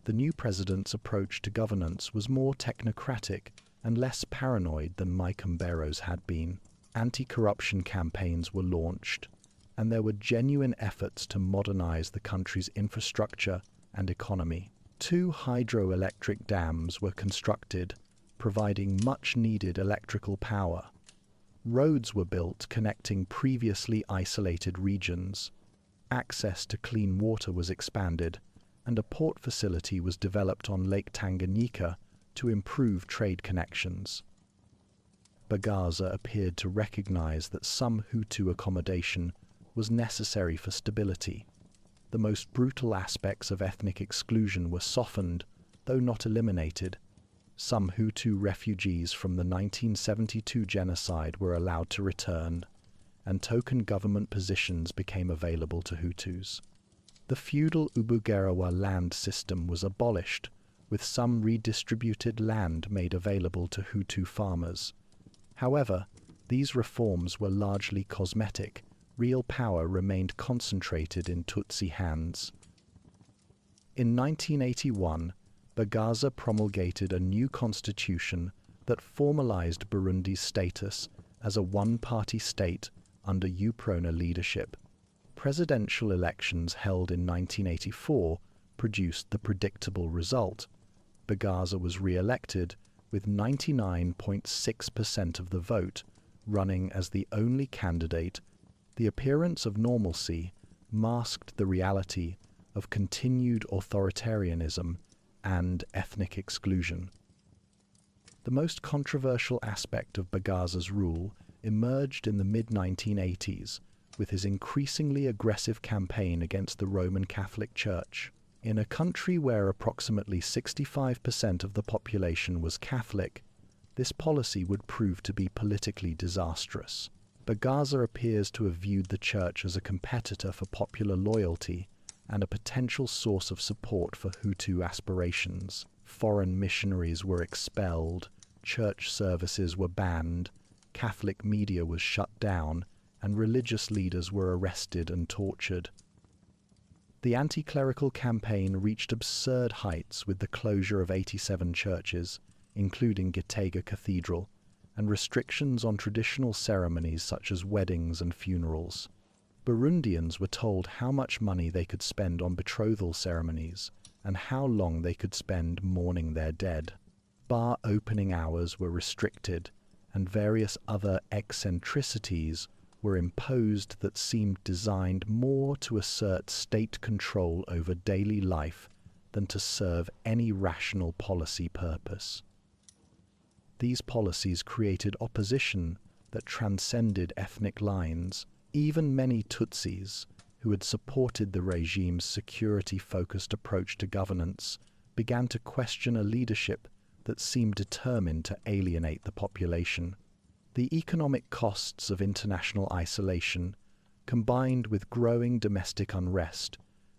The new president's approach to governance was more technocratic and less paranoid than Mike Mbero's had been. Anti-corruption campaigns were launched, and there were genuine efforts to modernize the country's infrastructure and economy. 2 hydroelectric dams were constructed, providing much-needed electrical power. Roads were built connecting previously isolated regions. Access to clean water was expanded, and a port facility was developed on Lake Tanganyika to improve trade connections. Bagaza appeared to recognize that some Hutu accommodation was necessary for stability. The most brutal aspects of ethnic exclusion were softened, though not eliminated. Some Hutu refugees from the 1972 genocide were allowed to return, and token government positions became available to Hutus. The feudal Ubugerawa land system was abolished, with some redistributed land made available to Hutu farmers. However, these reforms were largely cosmetic. Real power remained concentrated in Tutsi hands. In 1981, Bagaza promulgated a new constitution that formalized Burundi's status as a one-party state under UPRONA leadership. Presidential elections held in 1984 produced the predictable result. Bagaza was re-elected with 99.6% of the vote, running as the only candidate. The appearance of normalcy masked the reality of continued authoritarianism and ethnic exclusion. The most controversial aspect of Bagaza's rule emerged in the mid-1980s with his increasingly aggressive campaign against the Roman Catholic Church. In a country where approximately 65% of the population was Catholic, this policy would prove to be politically disastrous. Bagaza appears to have viewed the church as a competitor for popular loyalty and a potential source of support for Hutu aspirations. Foreign missionaries were expelled, church services were banned, Catholic media was shut down, and religious leaders were arrested and tortured. The anti-clerical campaign reached absurd heights with the closure of 87 churches, including Gitega Cathedral, and restrictions on traditional ceremonies such as weddings and funerals. Burundians were told how much money they could spend on betrothal ceremonies and how long they could spend mourning their dead. Bar opening hours were restricted, and various other eccentricities were imposed that seemed designed more to assert state control over daily life than to serve any rational policy purpose. These policies created opposition that transcended ethnic lines. Even many Tutsis, who had supported the regime's security-focused approach to governance, began to question a leadership that seemed determined to alienate the population. The economic costs of international isolation, combined with growing domestic unrest,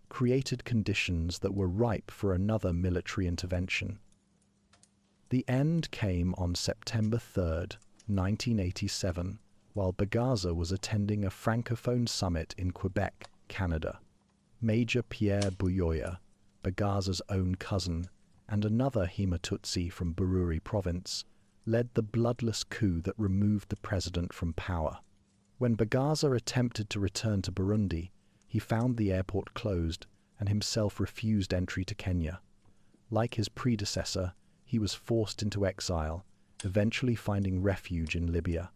created conditions that were ripe for another military intervention. The end came on September 3, 1987, while Bagaza was attending a Francophone summit in Quebec, Canada. Major Pierre Buyoya, Bagaza's own cousin, and another Hima Tutsi from Bururi province, led the bloodless coup that removed the president from power. When Bagaza attempted to return to Burundi, he found the airport closed and himself refused entry to Kenya. Like his predecessor, he was forced into exile, eventually finding refuge in Libya.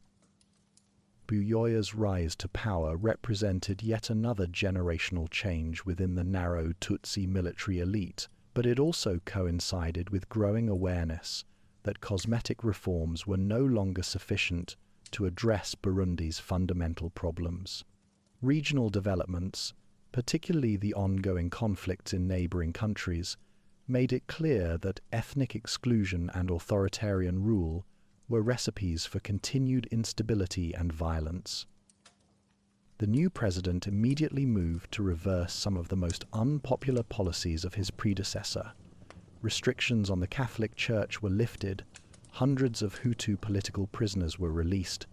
Buyoya's rise to power represented yet another generational change within the narrow Tutsi military elite, but it also coincided with growing awareness that cosmetic reforms were no longer sufficient to address Burundi's fundamental problems. Regional developments, particularly the ongoing conflicts in neighboring countries, made it clear that ethnic exclusion and authoritarian rule were recipes for continued instability and violence. The new president immediately moved to reverse some of the most unpopular policies of his predecessor. Restrictions on the Catholic Church were lifted, hundreds of Hutu political prisoners were released,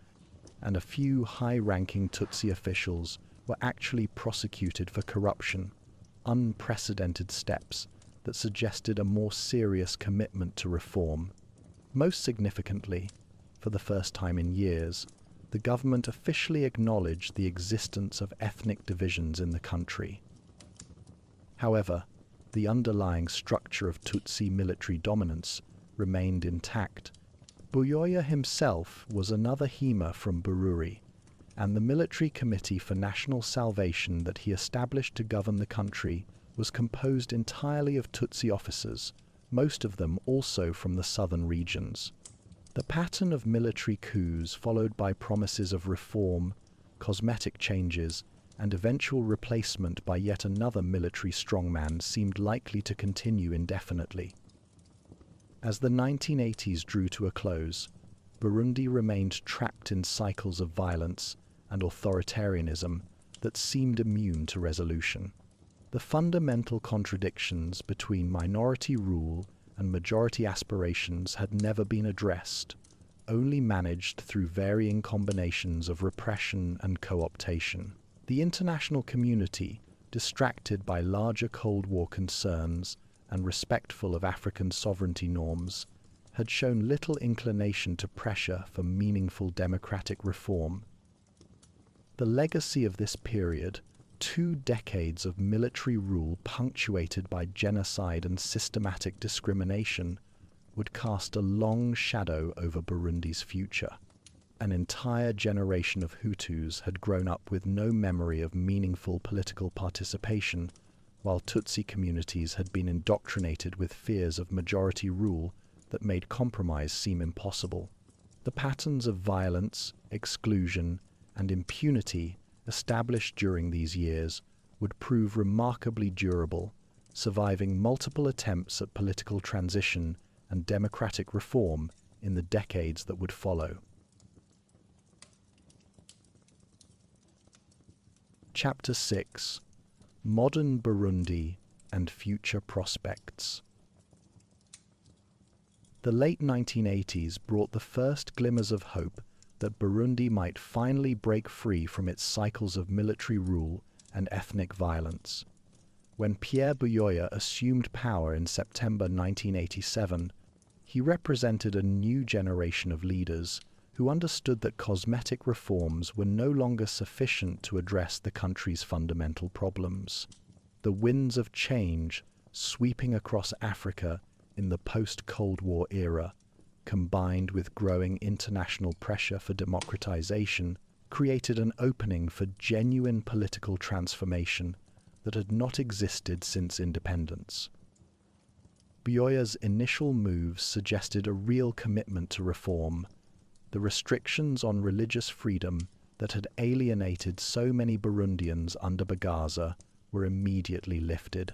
and a few high-ranking Tutsi officials were actually prosecuted for corruption, unprecedented steps that suggested a more serious commitment to reform. Most significantly, for the first time in years, the government officially acknowledged the existence of ethnic divisions in the country. However, the underlying structure of Tutsi military dominance remained intact. Buyoya himself was another Hema from Bururi, and the Military Committee for National Salvation that he established to govern the country was composed entirely of Tutsi officers, most of them also from the southern regions. The pattern of military coups followed by promises of reform, cosmetic changes, and eventual replacement by yet another military strongman seemed likely to continue indefinitely. As the 1980s drew to a close, Burundi remained trapped in cycles of violence and authoritarianism that seemed immune to resolution. The fundamental contradictions between minority rule and majority aspirations had never been addressed, only managed through varying combinations of repression and co-optation. The international community, distracted by larger Cold War concerns and respectful of African sovereignty norms, had shown little inclination to pressure for meaningful democratic reform. The legacy of this period, 2 decades of military rule punctuated by genocide and systematic discrimination, would cast a long shadow over Burundi's future. An entire generation of Hutus had grown up with no memory of meaningful political participation, while Tutsi communities had been indoctrinated with fears of majority rule that made compromise seem impossible. The patterns of violence, exclusion, and impunity established during these years would prove remarkably durable, surviving multiple attempts at political transition and democratic reform in the decades that would follow. Chapter 6: Modern Burundi and Future Prospects. The late 1980s brought the first glimmers of hope that Burundi might finally break free from its cycles of military rule and ethnic violence. When Pierre Buyoya assumed power in September 1987, he represented a new generation of leaders who understood that cosmetic reforms were no longer sufficient to address the country's fundamental problems. The winds of change sweeping across Africa in the post-Cold War era, combined with growing international pressure for democratization, created an opening for genuine political transformation that had not existed since independence. Buyoya's initial moves suggested a real commitment to reform. The restrictions on religious freedom that had alienated so many Burundians under Bagaza were immediately lifted.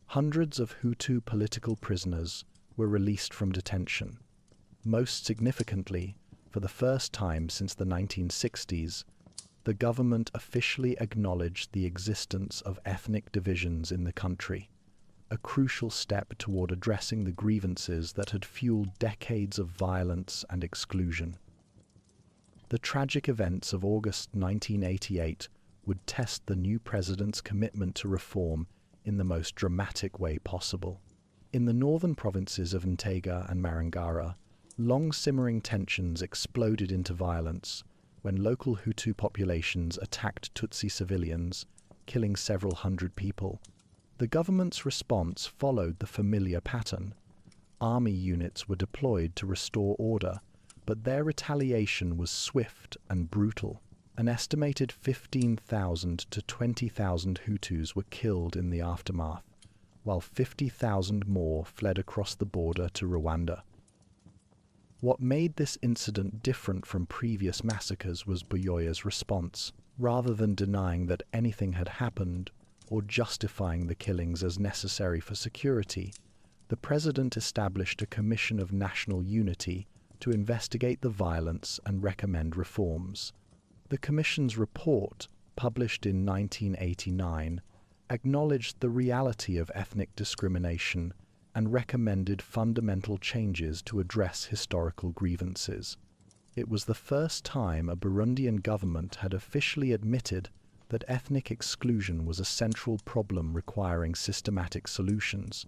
Hundreds of Hutu political prisoners were released from detention. Most significantly, for the first time since the 1960s, the government officially acknowledged the existence of ethnic divisions in the country, a crucial step toward addressing the grievances that had fueled decades of violence and exclusion. The tragic events of August 1988 would test the new president's commitment to reform in the most dramatic way possible. In the northern provinces of Ntega and Marangara, long-simmering tensions exploded into violence when local Hutu populations attacked Tutsi civilians, killing several hundred people. The government's response followed the familiar pattern. Army units were deployed to restore order, but their retaliation was swift and brutal. An estimated 15,000 to 20,000 Hutus were killed in the aftermath, while 50,000 more fled across the border to Rwanda. What made this incident different from previous massacres was Buyoya's response. Rather than denying that anything had happened or justifying the killings as necessary for security, the president established a commission of national unity to investigate the violence and recommend reforms. The commission's report, published in 1989, acknowledged the reality of ethnic discrimination and recommended fundamental changes to address historical grievances. It was the first time a Burundian government had officially admitted that ethnic exclusion was a central problem requiring systematic solutions.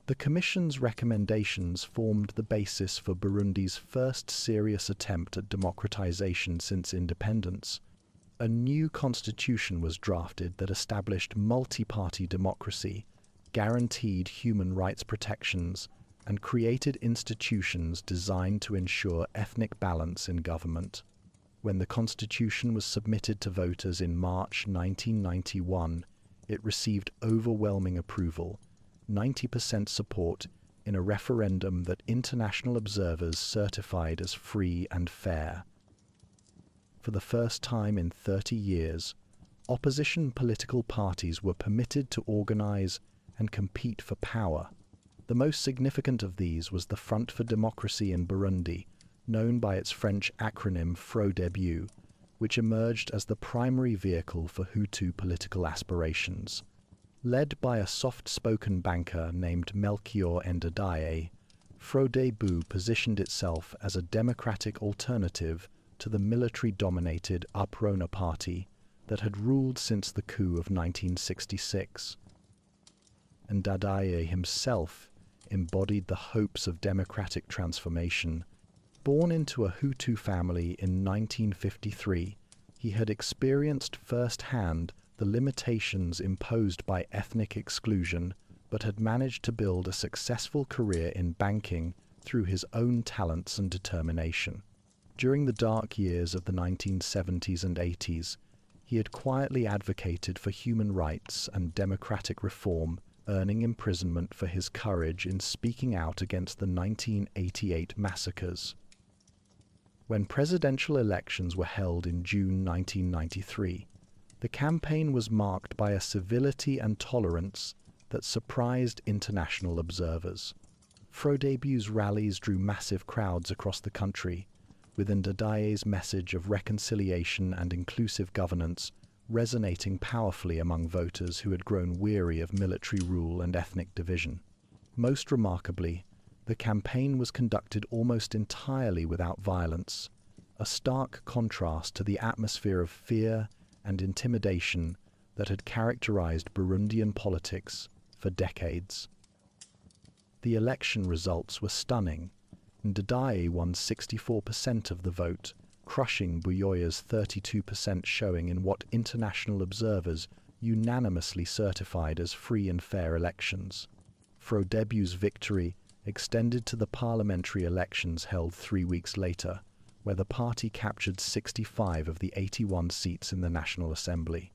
The Commission's recommendations formed the basis for Burundi's first serious attempt at democratization since independence. A new constitution was drafted that established multi-party democracy, guaranteed human rights protections, and created institutions designed to ensure ethnic balance in government. When the constitution was submitted to voters in March 1991, it received overwhelming approval, 90% support, in a referendum that international observers certified as free and fair. For the first time in 30 years, opposition political parties were permitted to organize and compete for power. The most significant of these was the Front for Democracy in Burundi, known by its French acronym FRODEBU, which emerged as the primary vehicle for Hutu political aspirations. Led by a soft-spoken banker named Melchior Ndadaye, FRODEBU positioned itself as a democratic alternative to the military-dominated UPRONA party that had ruled since the coup of 1966. Ndadaye himself embodied the hopes of democratic transformation. Born into a Hutu family in 1953, he had experienced firsthand the limitations imposed by ethnic exclusion, but had managed to build a successful career in banking through his own talents and determination. During the dark years of the 1970s and 80s, he had quietly advocated for human rights and democratic reform, earning imprisonment for his courage in speaking out against the 1988 massacres. When presidential elections were held in June 1993, the campaign was marked by a civility and tolerance that surprised international observers. FRODEBU's rallies drew massive crowds across the country, with Ndadaye's message of reconciliation and inclusive governance resonating powerfully among voters who had grown weary of military rule and ethnic division. Most remarkably, the campaign was conducted almost entirely without violence, a stark contrast to the atmosphere of fear and intimidation that had characterized Burundian politics for decades. The election results were stunning. Ndadaye won 64% of the vote, crushing Buyoya's 32% showing in what international observers unanimously certified as free and fair elections. FRODEBU's victory extended to the parliamentary elections held 3 weeks later, where the party captured 65 of the 81 seats in the National Assembly.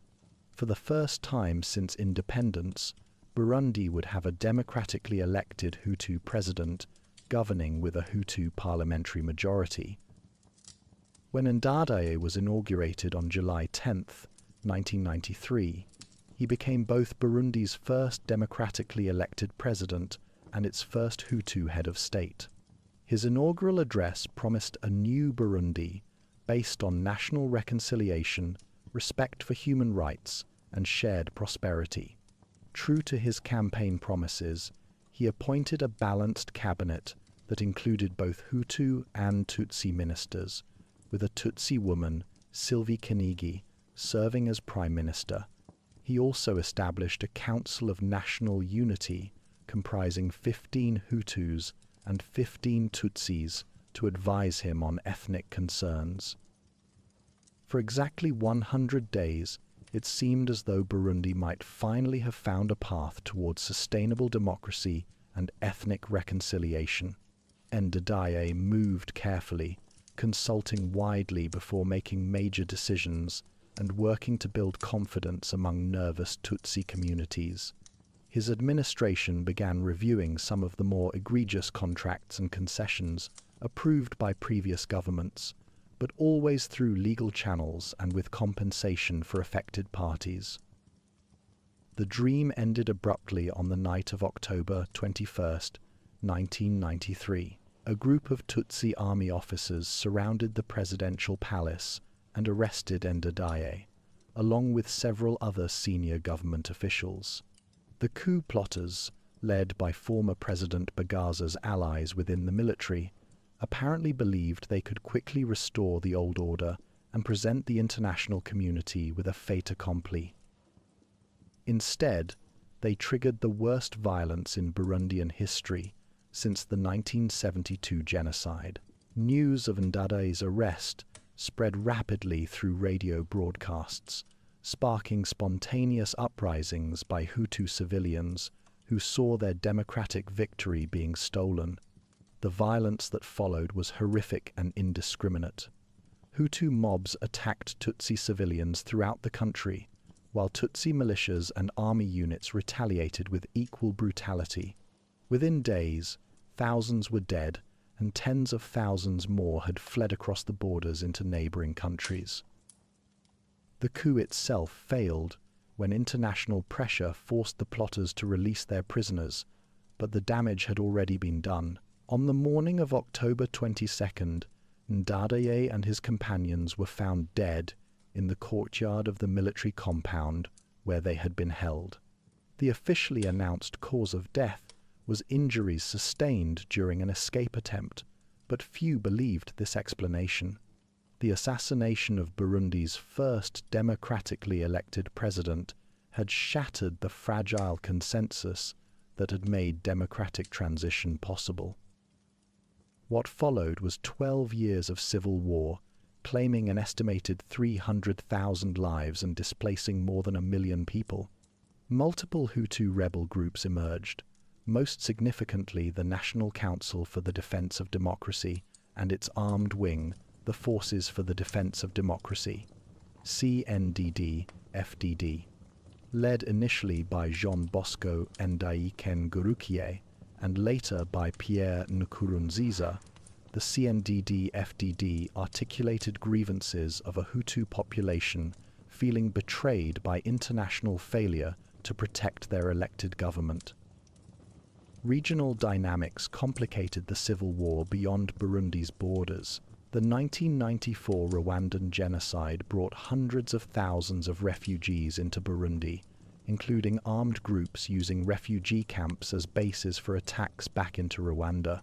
For the first time since independence, Burundi would have a democratically elected Hutu president governing with a Hutu parliamentary majority. When Ndadaye was inaugurated on July 10, 1993, he became both Burundi's first democratically elected president and its first Hutu head of state. His inaugural address promised a new Burundi based on national reconciliation, respect for human rights, and shared prosperity. True to his campaign promises, he appointed a balanced cabinet that included both Hutu and Tutsi ministers, with a Tutsi woman, Sylvie Kinigi, serving as prime minister. He also established a Council of National Unity comprising 15 Hutus and 15 Tutsis to advise him on ethnic concerns. For exactly 100 days, it seemed as though Burundi might finally have found a path towards sustainable democracy and ethnic reconciliation. Ndadaye moved carefully, consulting widely before making major decisions and working to build confidence among nervous Tutsi communities. His administration began reviewing some of the more egregious contracts and concessions approved by previous governments, but always through legal channels and with compensation for affected parties. The dream ended abruptly on the night of October 21st, 1993. A group of Tutsi army officers surrounded the presidential palace and arrested Ndadaye, along with several other senior government officials. The coup plotters, led by former President Bagaza's allies within the military, apparently believed they could quickly restore the old order and present the international community with a fait accompli. Instead, they triggered the worst violence in Burundian history since the 1972 genocide. News of Ndadaye's arrest spread rapidly through radio broadcasts, sparking spontaneous uprisings by Hutu civilians who saw their democratic victory being stolen. The violence that followed was horrific and indiscriminate. Hutu mobs attacked Tutsi civilians throughout the country, while Tutsi militias and army units retaliated with equal brutality. Within days, thousands were dead, and tens of thousands more had fled across the borders into neighboring countries. The coup itself failed when international pressure forced the plotters to release their prisoners, but the damage had already been done. On the morning of October 22nd, Ndadaye and his companions were found dead in the courtyard of the military compound where they had been held. The officially announced cause of death was injuries sustained during an escape attempt, but few believed this explanation. The assassination of Burundi's first democratically elected president had shattered the fragile consensus that had made democratic transition possible. What followed was 12 years of civil war, claiming an estimated 300,000 lives and displacing more than 1 million people. Multiple Hutu rebel groups emerged, most significantly the National Council for the Defense of Democracy and its armed wing, the Forces for the Defense of Democracy, CNDD-FDD. Led initially by Jean Bosco Ndaye and later by Pierre Nkurunziza, the CNDD-FDD articulated grievances of a Hutu population feeling betrayed by international failure to protect their elected government. Regional dynamics complicated the civil war beyond Burundi's borders. The 1994 Rwandan genocide brought hundreds of thousands of refugees into Burundi, including armed groups using refugee camps as bases for attacks back into Rwanda.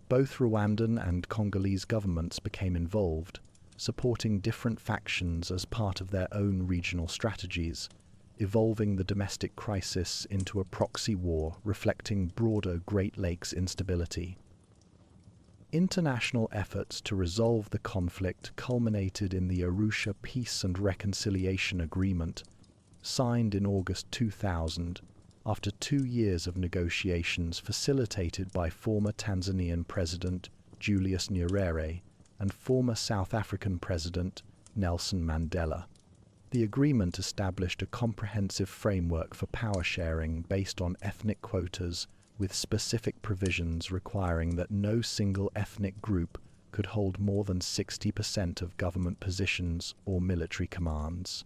Both Rwandan and Congolese governments became involved, supporting different factions as part of their own regional strategies, evolving the domestic crisis into a proxy war reflecting broader Great Lakes instability. International efforts to resolve the conflict culminated in the Arusha Peace and Reconciliation Agreement, signed in August 2000, after 2 years of negotiations facilitated by former Tanzanian President Julius Nyerere and former South African President Nelson Mandela. The agreement established a comprehensive framework for power sharing based on ethnic quotas, with specific provisions requiring that no single ethnic group could hold more than 60% of government positions or military commands.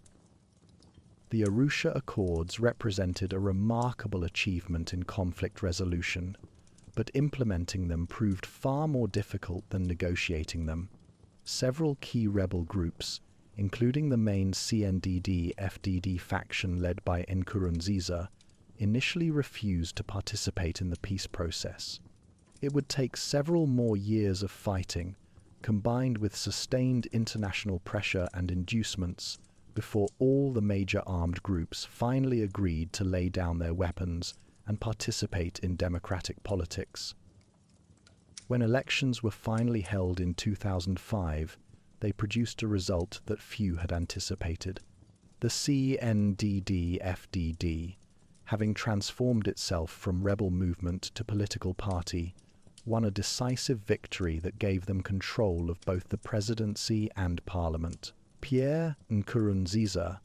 The Arusha Accords represented a remarkable achievement in conflict resolution, but implementing them proved far more difficult than negotiating them. Several key rebel groups, including the main CNDD-FDD faction led by Nkurunziza, initially refused to participate in the peace process. It would take several more years of fighting, combined with sustained international pressure and inducements, before all the major armed groups finally agreed to lay down their weapons and participate in democratic politics. When elections were finally held in 2005, they produced a result that few had anticipated. The CNDD-FDD, having transformed itself from rebel movement to political party, won a decisive victory that gave them control of both the presidency and parliament. Pierre Nkurunziza,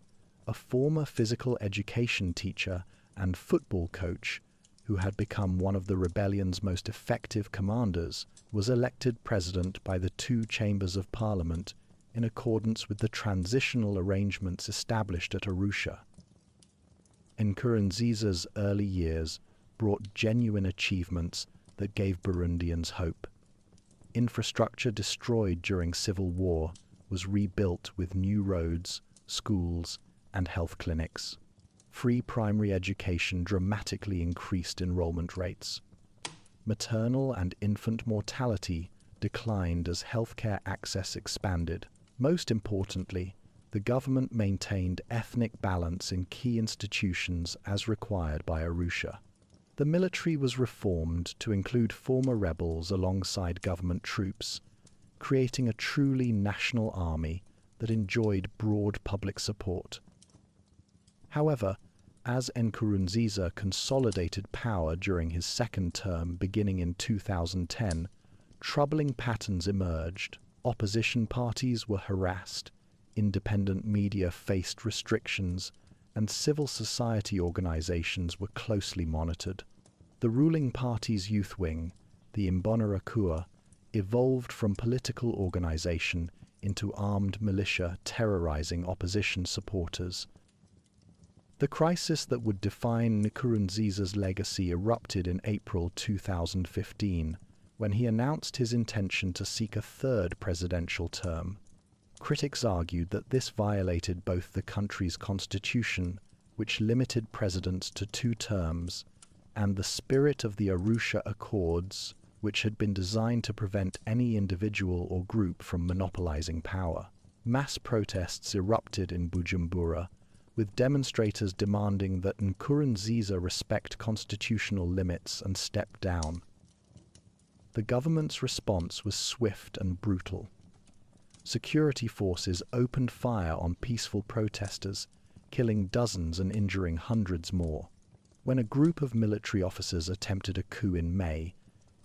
a former physical education teacher and football coach who had become one of the rebellion's most effective commanders, was elected president by the two chambers of parliament in accordance with the transitional arrangements established at Arusha. Nkurunziza's early years brought genuine achievements that gave Burundians hope. Infrastructure destroyed during civil war was rebuilt with new roads, schools, and health clinics. Free primary education dramatically increased enrollment rates. Maternal and infant mortality declined as healthcare access expanded. Most importantly, the government maintained ethnic balance in key institutions as required by Arusha. The military was reformed to include former rebels alongside government troops, creating a truly national army that enjoyed broad public support. However, as Nkurunziza consolidated power during his second term beginning in 2010, troubling patterns emerged. Opposition parties were harassed, independent media faced restrictions, and civil society organizations were closely monitored. The ruling party's youth wing, the Imbonerakure, evolved from political organization into armed militia terrorizing opposition supporters. The crisis that would define Nkurunziza's legacy erupted in April 2015, when he announced his intention to seek a third presidential term. Critics argued that this violated both the country's constitution, which limited presidents to 2 terms, and the spirit of the Arusha Accords, which had been designed to prevent any individual or group from monopolizing power. Mass protests erupted in Bujumbura, with demonstrators demanding that Nkurunziza respect constitutional limits and step down. The government's response was swift and brutal. Security forces opened fire on peaceful protesters, killing dozens and injuring hundreds more. When a group of military officers attempted a coup in May,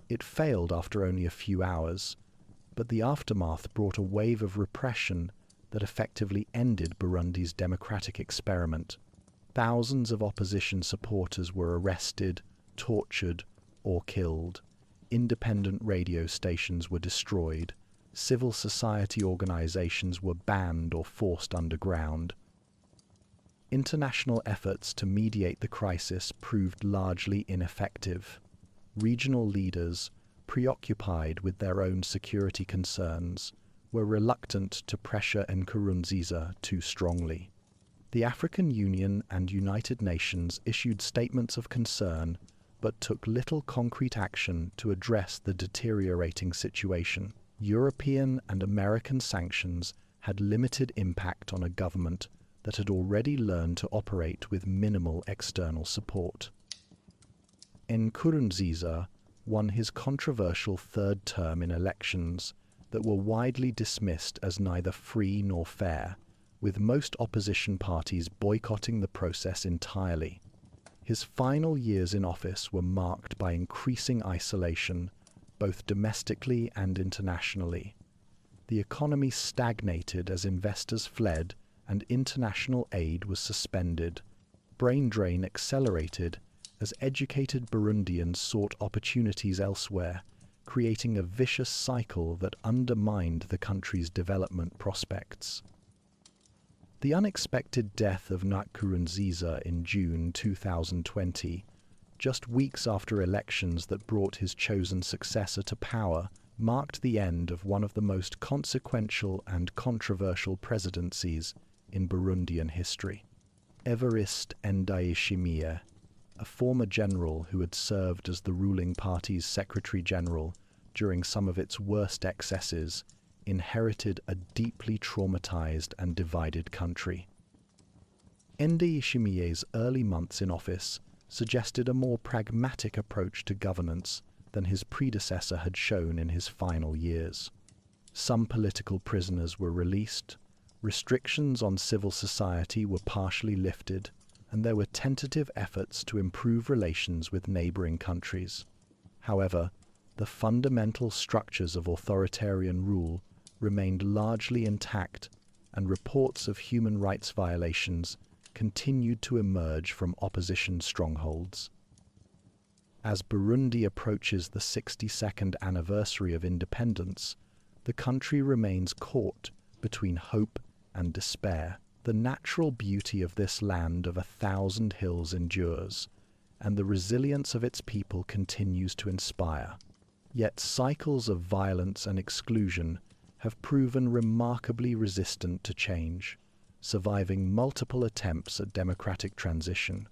it failed after only a few hours, but the aftermath brought a wave of repression that effectively ended Burundi's democratic experiment. Thousands of opposition supporters were arrested, tortured, or killed. Independent radio stations were destroyed. Civil society organizations were banned or forced underground. International efforts to mediate the crisis proved largely ineffective. Regional leaders, preoccupied with their own security concerns, were reluctant to pressure Nkurunziza too strongly. The African Union and United Nations issued statements of concern but took little concrete action to address the deteriorating situation. European and American sanctions had limited impact on a government that had already learned to operate with minimal external support. Nkurunziza won his controversial third term in elections that were widely dismissed as neither free nor fair, with most opposition parties boycotting the process entirely. His final years in office were marked by increasing isolation, both domestically and internationally. The economy stagnated as investors fled and international aid was suspended. Brain drain accelerated as educated Burundians sought opportunities elsewhere, creating a vicious cycle that undermined the country's development prospects. The unexpected death of Nkurunziza in June 2020, just weeks after elections that brought his chosen successor to power, marked the end of one of the most consequential and controversial presidencies in Burundian history. Evariste Ndayishimiye, a former general who had served as the ruling party's secretary-general during some of its worst excesses, inherited a deeply traumatized and divided country. Ndayishimiye's early months in office suggested a more pragmatic approach to governance than his predecessor had shown in his final years. Some political prisoners were released, Restrictions on civil society were partially lifted, and there were tentative efforts to improve relations with neighboring countries. However, the fundamental structures of authoritarian rule remained largely intact, and reports of human rights violations continued to emerge from opposition strongholds. As Burundi approaches the 62nd anniversary of independence, the country remains caught between hope and despair. The natural beauty of this land of 1,000 hills endures, and the resilience of its people continues to inspire. Yet cycles of violence and exclusion have proven remarkably resistant to change, surviving multiple attempts at democratic transition.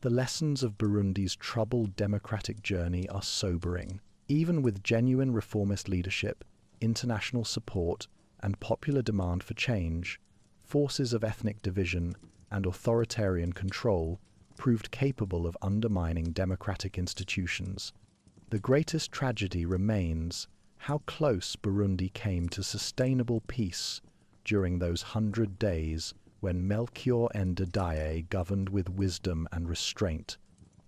The lessons of Burundi's troubled democratic journey are sobering. Even with genuine reformist leadership, international support, and popular demand for change, forces of ethnic division and authoritarian control proved capable of undermining democratic institutions. The greatest tragedy remains how close Burundi came to sustainable peace during those 100 days when Melchior Ndadaye governed with wisdom and restraint.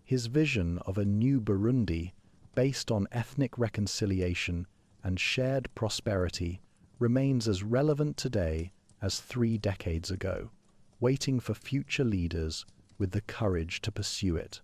His vision of a new Burundi, based on ethnic reconciliation and shared prosperity, remains as relevant today as 3 decades ago, waiting for future leaders with the courage to pursue it.